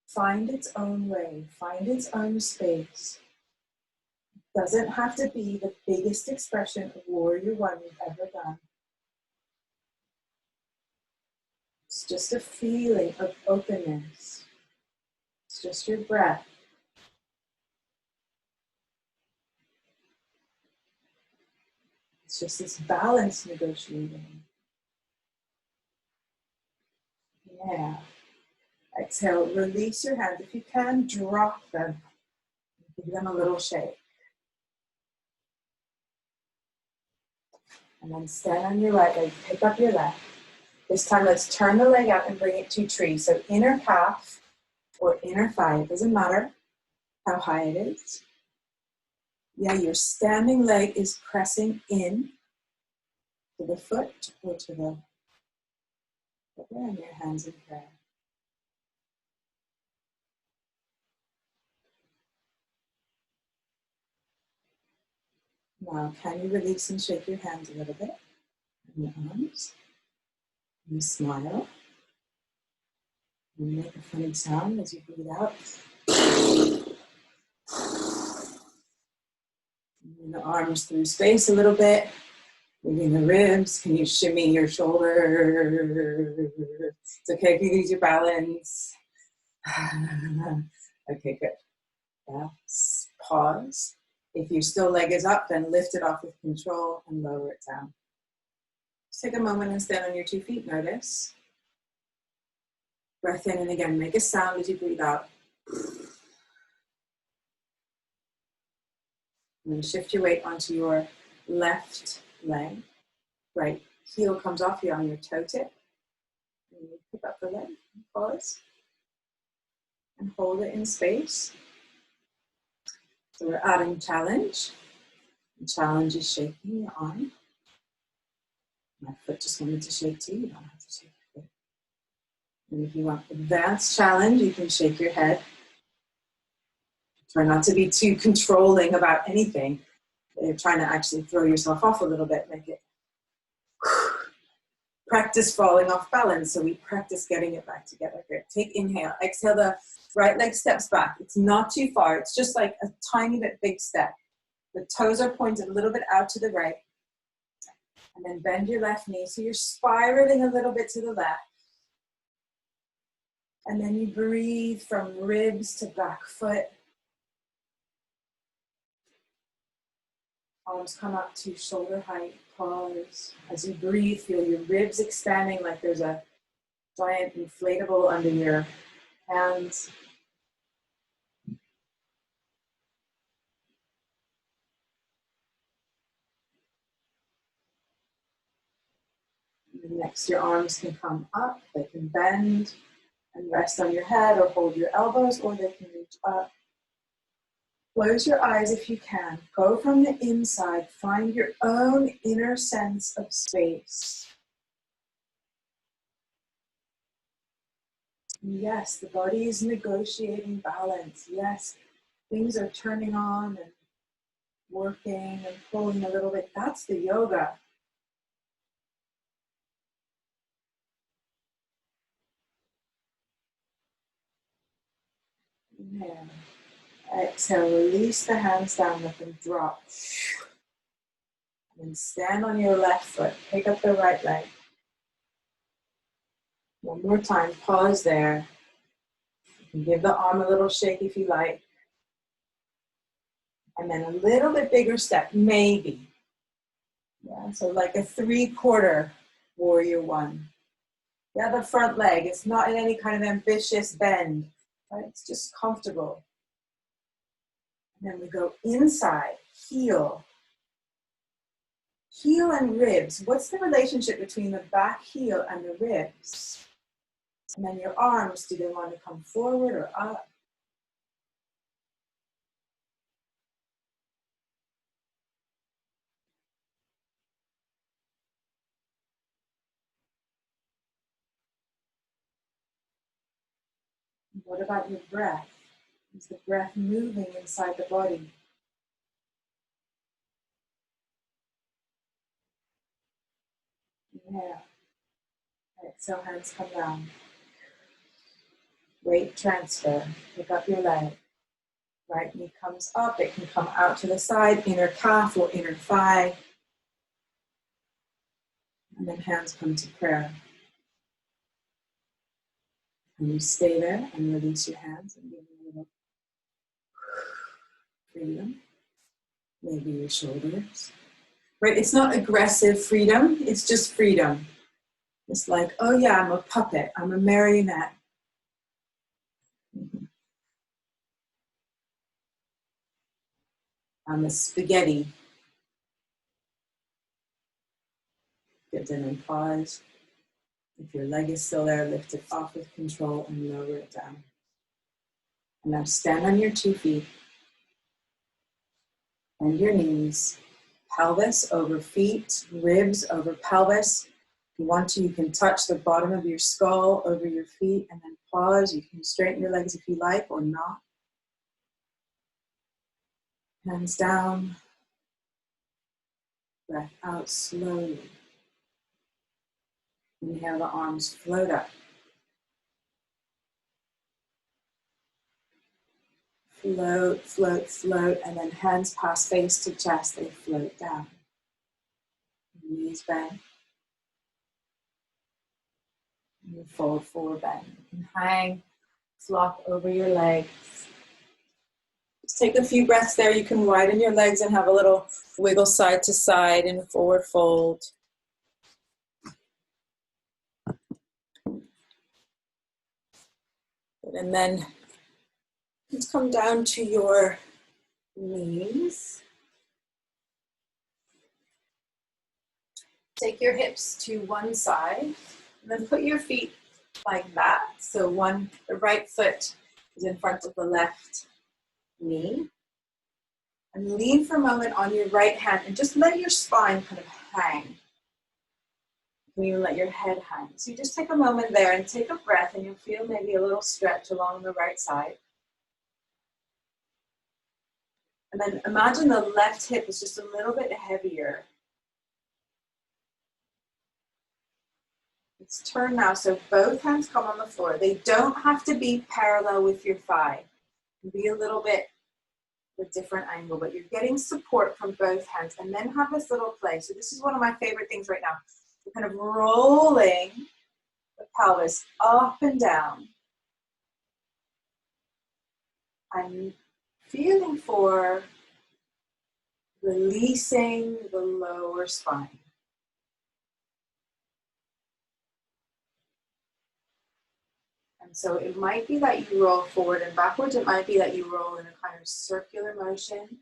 find its own way, find its own space. It doesn't have to be the biggest expression of warrior one you've ever done. It's just a feeling of openness. It's just your breath. It's just this balance negotiating. Yeah. Exhale, release your hands. If you can, drop them. Give them a little shake. And then stand on your right leg, pick up your left. This time let's turn the leg out and bring it to tree. So inner calf or inner thigh, it doesn't matter how high it is. Yeah, your standing leg is pressing in to the foot or to the foot, and your hands in prayer. Now, can you release and shake your hands a little bit? And your arms. And smile. And make a funny sound as you breathe out. Moving the arms through space a little bit. Moving the ribs. Can you shimmy your shoulders? It's okay if you lose your balance. Okay, good. Yeah. Pause. If your still leg is up, then lift it off with control and lower it down. Just take a moment and stand on your 2 feet. Notice. Breath in, and again, make a sound as you breathe out. And then shift your weight onto your left leg. Right heel comes off here on your toe tip. And you pick up the leg, pause, and hold it in space. So we're adding challenge. The challenge is shaking your arm. My foot just wanted to shake too. You don't have to shake your foot. And if you want advanced challenge, you can shake your head. Try not to be too controlling about anything. You're trying to actually throw yourself off a little bit, make it practice falling off balance. So we practice getting it back together. Good. Take inhale. Exhale, the right leg steps back. It's not too far. It's just like a tiny bit big step. The toes are pointed a little bit out to the right. And then bend your left knee. So you're spiraling a little bit to the left. And then you breathe from ribs to back foot. Arms come up to shoulder height. Pause. As you breathe, feel your ribs expanding like there's a giant inflatable under your hands. And next, your arms can come up. They can bend and rest on your head or hold your elbows, or they can reach up. Close your eyes if you can. Go from the inside. Find your own inner sense of space. Yes, the body is negotiating balance. Yes, things are turning on and working and pulling a little bit. That's the yoga. Inhale. Exhale, release the hands down, let them drop. And stand on your left foot. Pick up the right leg. One more time, pause there. You can give the arm a little shake if you like. And then a little bit bigger step, maybe. Yeah, so like a 3/4 warrior 1. Yeah, the front leg, it's not in any kind of ambitious bend, right? It's just comfortable. And then we go inside, heel. Heel and ribs. What's the relationship between the back heel and the ribs? And then your arms, do they want to come forward or up? What about your breath? Is the breath moving inside the body? Inhale. Exhale, hands come down. Weight transfer. Pick up your leg. Right knee comes up. It can come out to the side, inner calf or inner thigh. And then hands come to prayer. And you stay there and release your hands and give them a little freedom. Maybe your shoulders. Right? It's not aggressive freedom. It's just freedom. It's like, oh yeah, I'm a puppet. I'm a marionette. I'm a spaghetti. Good, and then pause. If your leg is still there, lift it off with control and lower it down. And now stand on your 2 feet. Bend your knees. Pelvis over feet, ribs over pelvis. If you want to, you can touch the bottom of your skull over your feet and then pause. You can straighten your legs if you like or not. Hands down. Breath out slowly. Inhale, the arms float up. Float, float, float, and then hands pass face to chest, they float down. Knees bend. And fold forward bend. You can hang, flop over your legs. Just take a few breaths there. You can widen your legs and have a little wiggle side to side in forward fold. And then let's come down to your knees. Take your hips to one side, and then put your feet like that. So the right foot is in front of the left knee. And lean for a moment on your right hand and just let your spine kind of hang. You can even let your head hang. So you just take a moment there and take a breath, and you'll feel maybe a little stretch along the right side. And then imagine the left hip is just a little bit heavier. Let's turn now, so both hands come on the floor. They don't have to be parallel with your thigh. It can be a little bit a different angle, but you're getting support from both hands. And then have this little play. So this is one of my favorite things right now. You're kind of rolling the pelvis up and down. I'm feeling for releasing the lower spine. And so it might be that you roll forward and backwards. It might be that you roll in a kind of circular motion.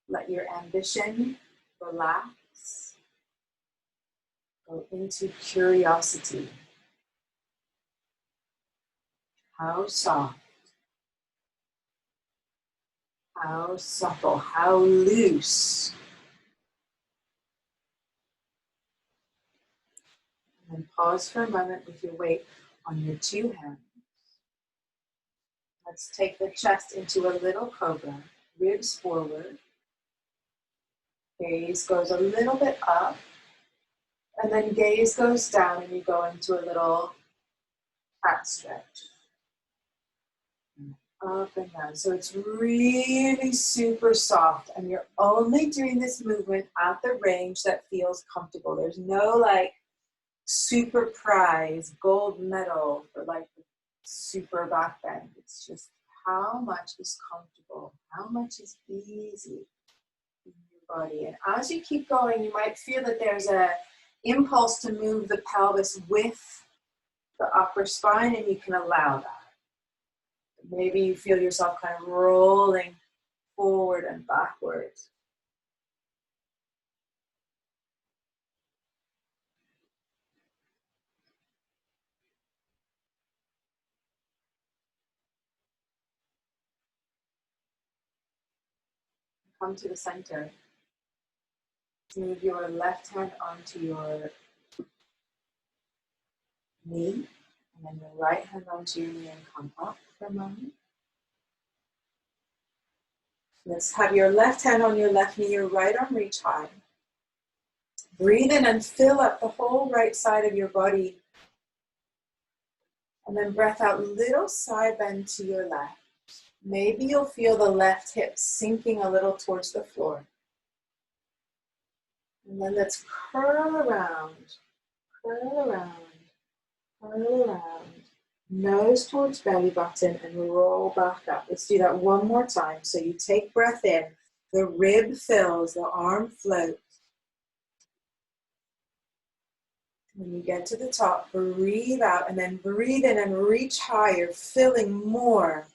Let your ambition relax. Go into curiosity. How soft, how supple, how loose. And then pause for a moment with your weight on your two hands. Let's take the chest into a little cobra, ribs forward. Gaze goes a little bit up, and then gaze goes down, and you go into a little cat stretch. Up and down. So it's really super soft, and you're only doing this movement at the range that feels comfortable. There's no like super prize gold medal for like the super back bend. It's just how much is comfortable, how much is easy in your body. And as you keep going, you might feel that there's a impulse to move the pelvis with the upper spine, and you can allow that. Maybe you feel yourself kind of rolling forward and backwards. Come to the center. Move your left hand onto your knee, and then your right hand onto your knee and come up for a moment. Let's have your left hand on your left knee, your right arm reach high. Breathe in and fill up the whole right side of your body. And then breath out, little side bend to your left. Maybe you'll feel the left hip sinking a little towards the floor. And then let's curl around, curl around, curl around. Nose towards belly button and roll back up. Let's do that one more time. So you take breath in, the rib fills, the arm floats. When you get to the top, breathe out and then breathe in and reach higher, filling more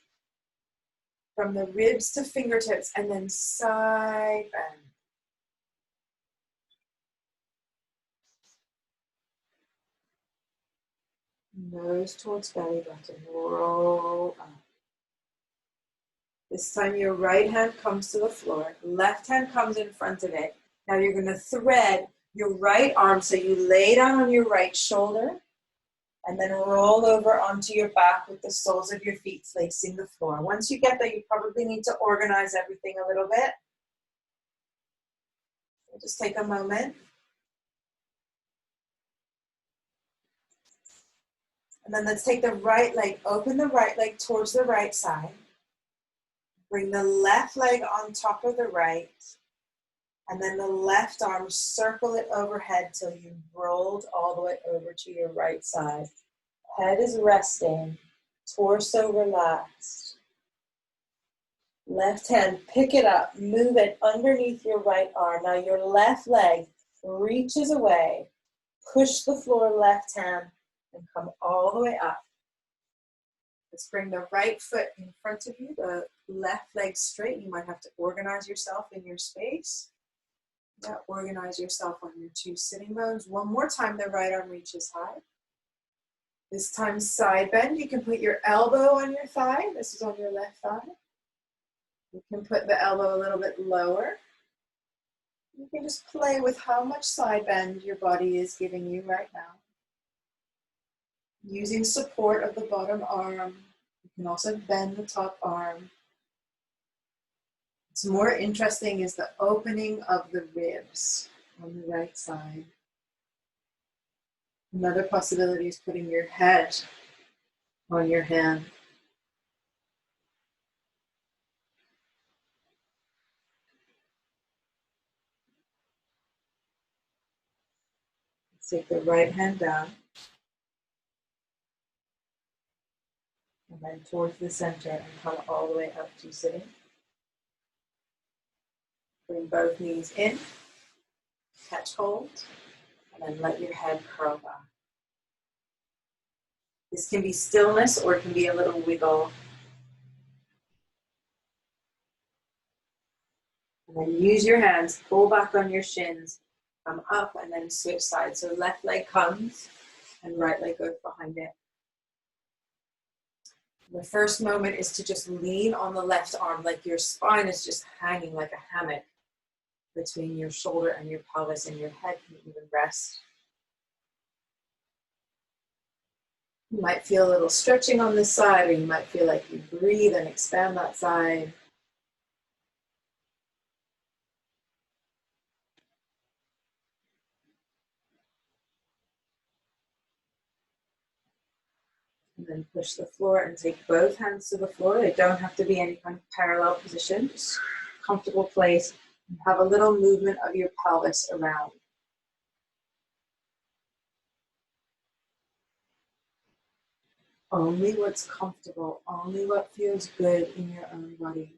from the ribs to fingertips, and then side bend. Nose towards belly button, roll up. This time your right hand comes to the floor, left hand comes in front of it. Now you're going to thread your right arm, so you lay down on your right shoulder and then roll over onto your back with the soles of your feet facing the floor. Once you get there, you probably need to organize everything a little bit. Just take a moment. And then let's take the right leg, open the right leg towards the right side. Bring the left leg on top of the right. And then the left arm, circle it overhead till you've rolled all the way over to your right side. Head is resting, torso relaxed. Left hand, pick it up, move it underneath your right arm. Now your left leg reaches away, push the floor left hand, and come all the way up. Let's bring the right foot in front of you, the left leg straight. You might have to organize yourself in your space. Yeah, organize yourself on your two sitting bones. One more time, the right arm reaches high. This time, side bend. You can put your elbow on your thigh. This is on your left thigh. You can put the elbow a little bit lower. You can just play with how much side bend your body is giving you right now. Using support of the bottom arm. You can also bend the top arm. What's more interesting is the opening of the ribs on the right side. Another possibility is putting your head on your hand. Take the right hand down. And then towards the center and come all the way up to sitting. Bring both knees in. Catch hold. And then let your head curl back. This can be stillness or it can be a little wiggle. And then use your hands, pull back on your shins, come up and then switch sides. So left leg comes and right leg goes behind it. The first moment is to just lean on the left arm, like your spine is just hanging like a hammock between your shoulder and your pelvis, and your head can even rest. You might feel a little stretching on this side, or you might feel like you breathe and expand that side. And then push the floor and take both hands to the floor. They don't have to be any kind of parallel position, just comfortable place. Have a little movement of your pelvis around. Only what's comfortable, only what feels good in your own body.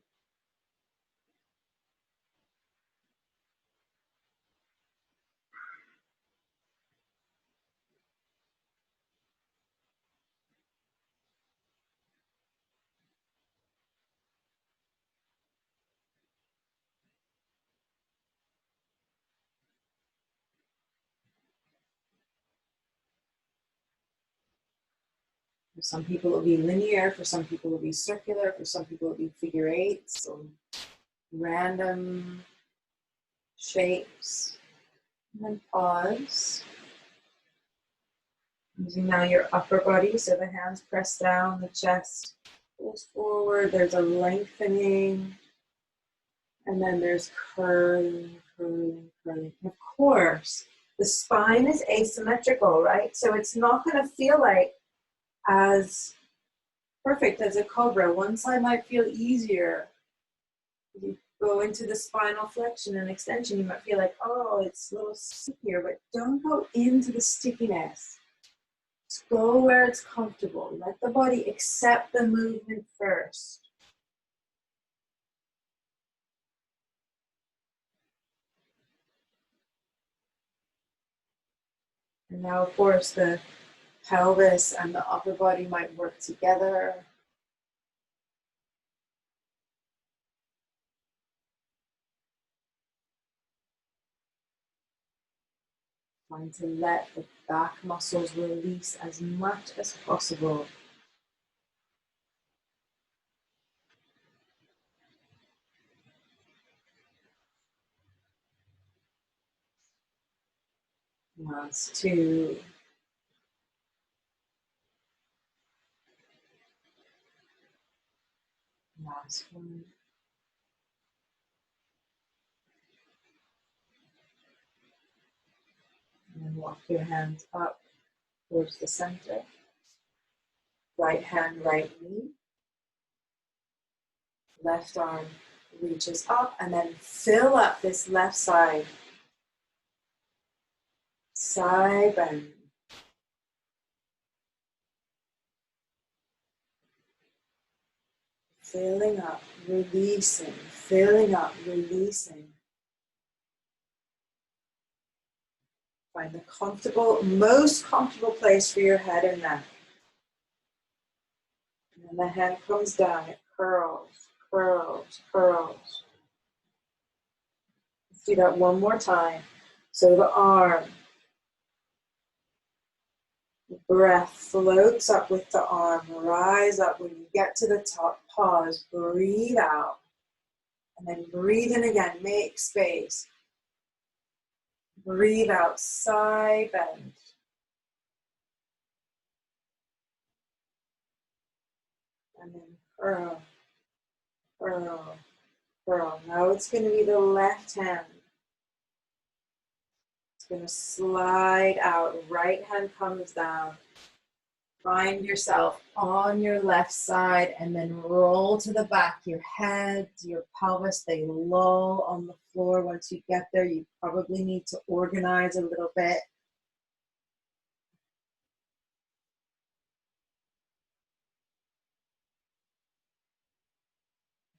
For some people, it will be linear. For some people, it will be circular. For some people, it will be figure eights or random shapes. And then pause. Using now your upper body, so the hands press down, the chest pulls forward. There's a lengthening. And then there's curling, curling, curling. And of course, the spine is asymmetrical, right? So it's not going to feel like as perfect as a cobra. One side might feel easier. You go into the spinal flexion and extension, you might feel like, oh, it's a little stickier, but don't go into the stickiness. Just go where it's comfortable. Let the body accept the movement first. And now, of course, the pelvis and the upper body might work together. Trying to let the back muscles release as much as possible. Last two. Last one. Walk your hands up towards the center. Right hand, right knee. Left arm reaches up, and then fill up this left side. Side bend. Filling up, releasing, filling up, releasing. Find the comfortable, most comfortable place for your head and neck. And then the hand comes down, it curls, curls, curls. Let's do that one more time. So the arm, breath floats up with the arm, rise up. When you get to the top, pause, breathe out. And then breathe in again, make space. Breathe out, side bend. And then curl, curl, curl. Now it's going to be the left hand. It's going to slide out. Right hand comes down. Find yourself on your left side and then roll to the back. Your head, your pelvis, they lull on the floor. Once you get there, you probably need to organize a little bit.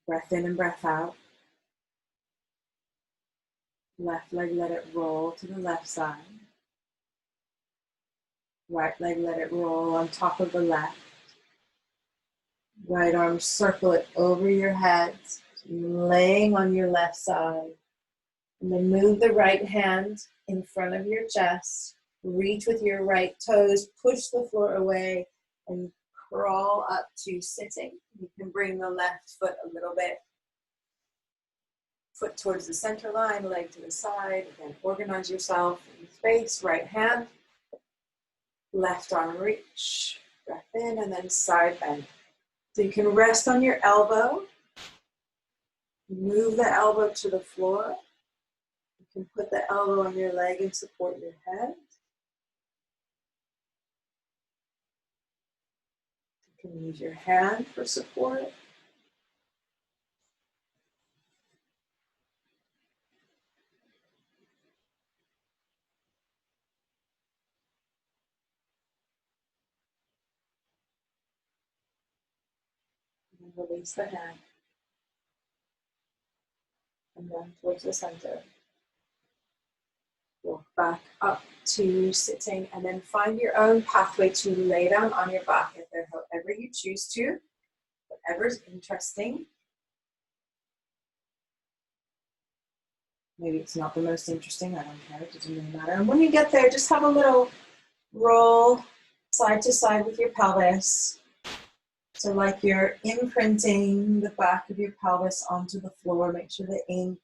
Breath in and breath out. Left leg, let it roll to the left side. Right leg, let it roll on top of the left. Right arm, circle it over your head, laying on your left side. And then move the right hand in front of your chest. Reach with your right toes, push the floor away, and crawl up to sitting. You can bring the left foot a little bit. Foot towards the center line, leg to the side. Again, organize yourself in space. Right hand, left arm reach. Breath in and then side bend. So you can rest on your elbow. Move the elbow to the floor. You can put the elbow on your leg and support your head. You can use your hand for support. And release the hand. And then towards the center. Walk back up to sitting and then find your own pathway to lay down on your back if there, however you choose to, whatever's interesting. Maybe it's not the most interesting, I don't care, it doesn't really matter. And when you get there, just have a little roll side to side with your pelvis. So like you're imprinting the back of your pelvis onto the floor. Make sure the ink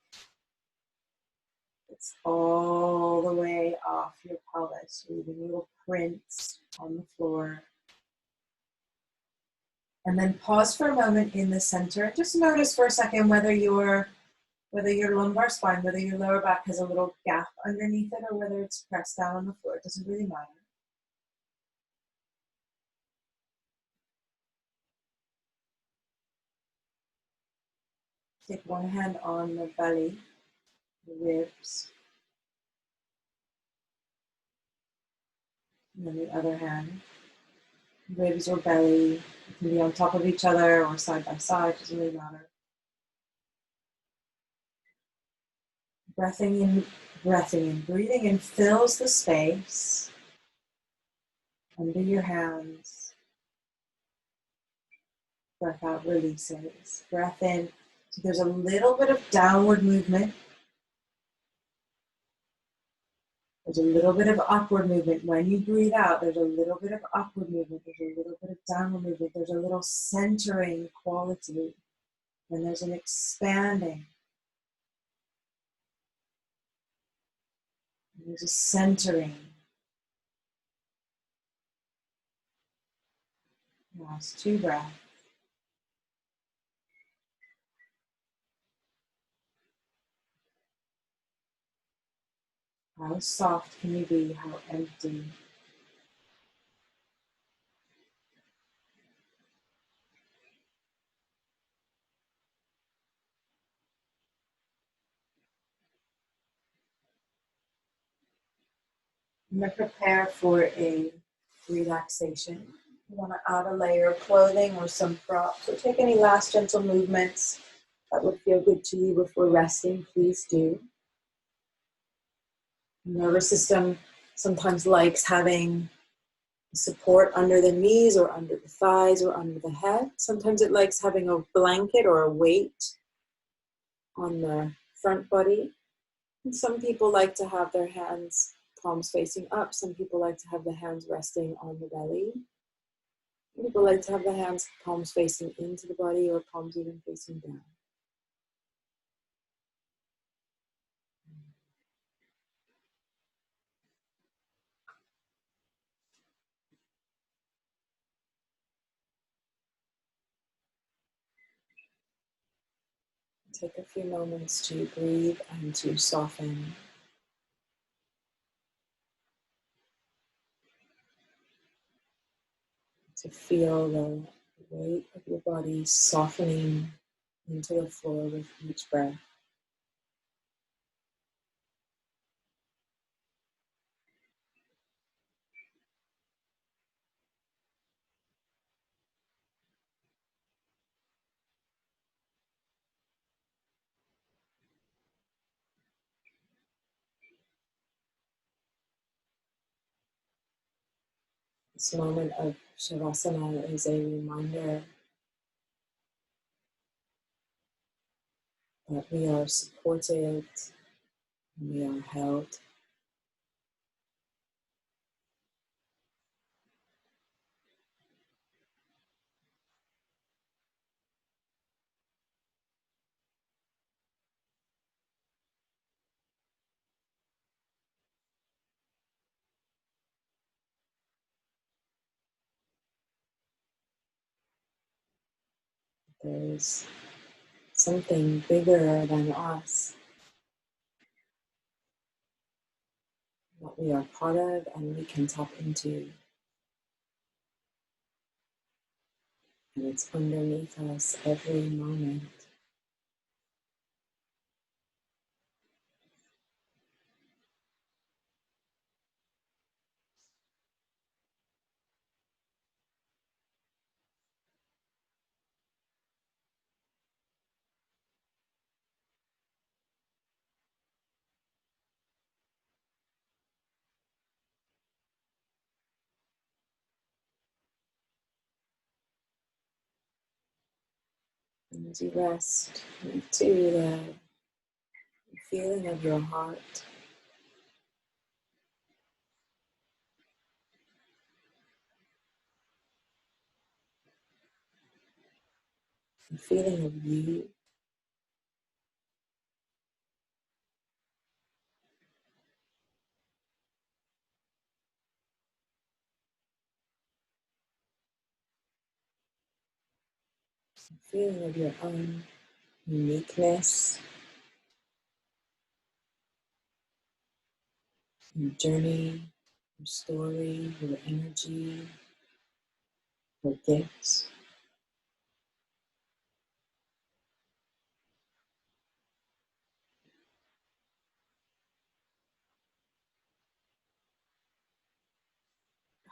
it's all the way off your pelvis, leaving little prints on the floor. And then pause for a moment in the center. Just notice for a second whether your lumbar spine, whether your lower back has a little gap underneath it or whether it's pressed down on the floor. It doesn't really matter. Take one hand on the belly, the ribs, and then the other hand, ribs or belly. It can be on top of each other or side by side, doesn't really matter. Breathing in, breathing in fills the space under your hands. Breath out releases. Breath in. So there's a little bit of downward movement. There's a little bit of upward movement. When you breathe out, there's a little bit of upward movement. There's a little bit of downward movement. There's a little centering quality. And there's an expanding. And there's a centering. Last 2 breaths. How soft can you be? How empty? I'm going to prepare for a relaxation. You want to add a layer of clothing or some props, or take any last gentle movements that would feel good to you before resting. Please do. The nervous system sometimes likes having support under the knees or under the thighs or under the head. Sometimes it likes having a blanket or a weight on the front body. And some people like to have their hands palms facing up. Some people like to have the hands resting on the belly. Some people like to have the hands palms facing into the body or palms even facing down. Take a few moments to breathe and to soften, to feel the weight of your body softening into the floor with each breath. This moment of Shavasana is a reminder that we are supported, and we are held. There is something bigger than us that we are part of and we can tap into. And it's underneath us every moment. And as you rest into the feeling of your heart, the feeling of you, the feeling of your own uniqueness, your journey, your story, your energy, your gifts.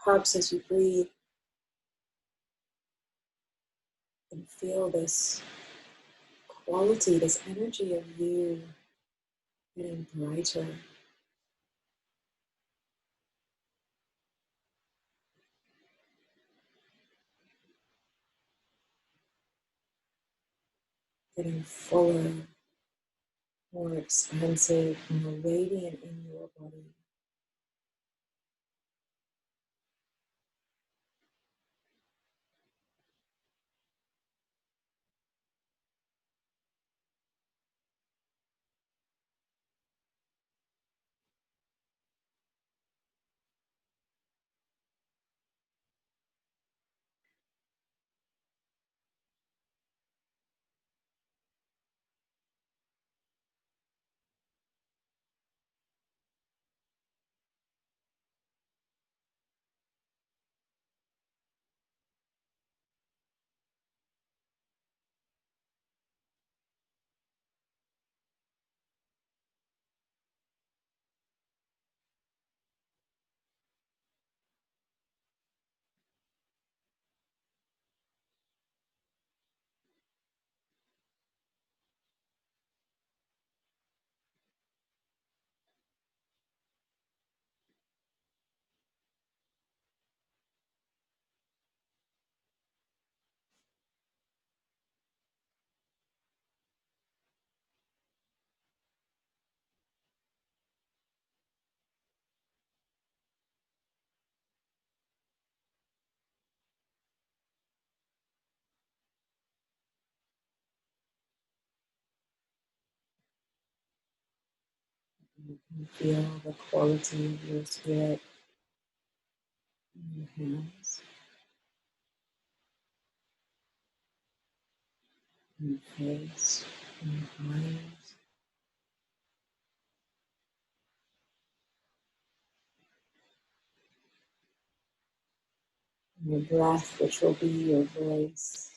Perhaps as you breathe and feel this quality, this energy of you getting brighter. Getting fuller, more expansive, more radiant in your body. You can feel the quality of your spirit in your hands, in your face, in your eyes. And your breath, which will be your voice.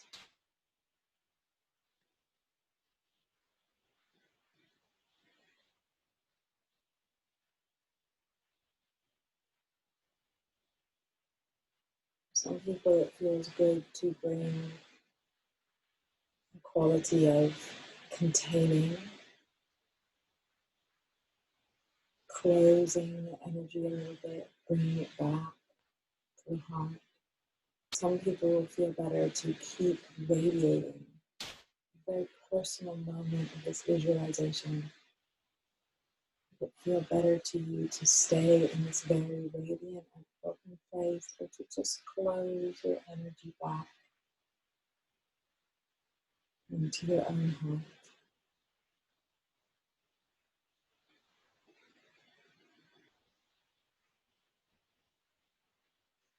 Some people, it feels good to bring the quality of containing, closing the energy a little bit, bringing it back to the heart. Some people will feel better to keep radiating. A very personal moment of this visualization. It would feel better to you to stay in this very radiant and open place, or to just close your energy back into your own heart.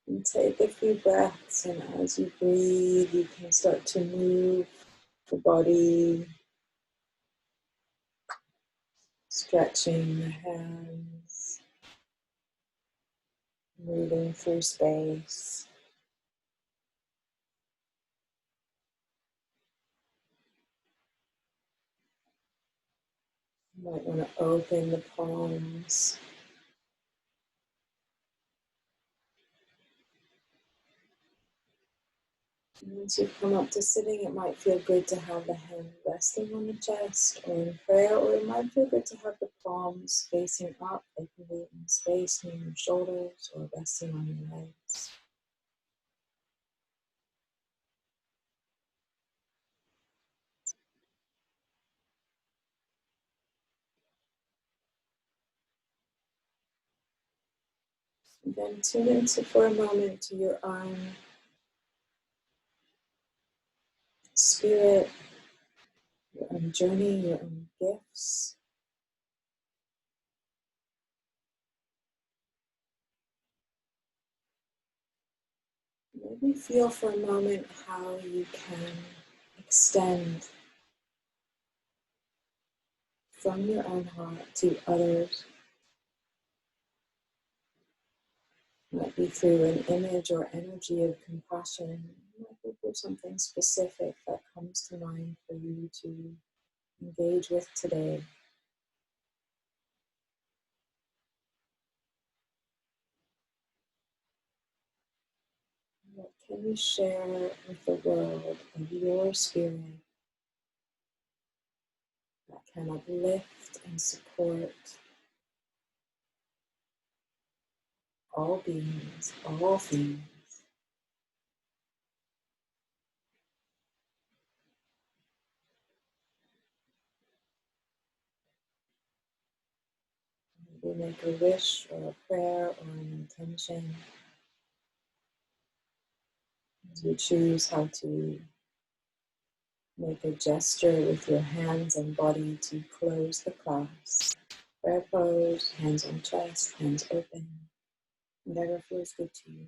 And take a few breaths, and as you breathe, you can start to move the body, stretching the hands, moving through space. You might want to open the palms. Once you come up to sitting, it might feel good to have the hand resting on the chest or in prayer, or it might feel good to have the palms facing up. They can be in space near your shoulders or resting on your legs. And then tune into for a moment to your own spirit, your own journey, your own gifts. Maybe feel for a moment how you can extend from your own heart to others. It might be through an image or energy of compassion. It might be through something specific that comes to mind for you to engage with today. What can you share with the world of your spirit that can uplift and support all beings, all things? Maybe make a wish or a prayer or an intention as you choose how to make a gesture with your hands and body to close the class. Prayer pose, hands on chest, hands open, whatever feels good to you.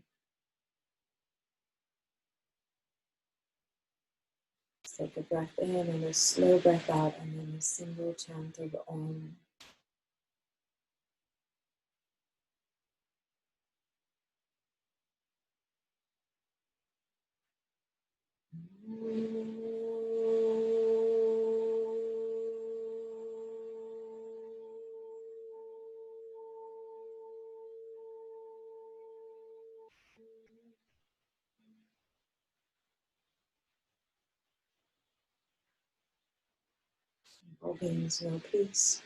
Just take a breath in and a slow breath out, and then a single chant of Om. All beings know peace.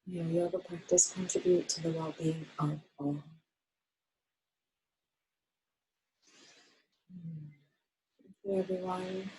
May your yoga practice contribute to the well-being of all. Thank you, everyone.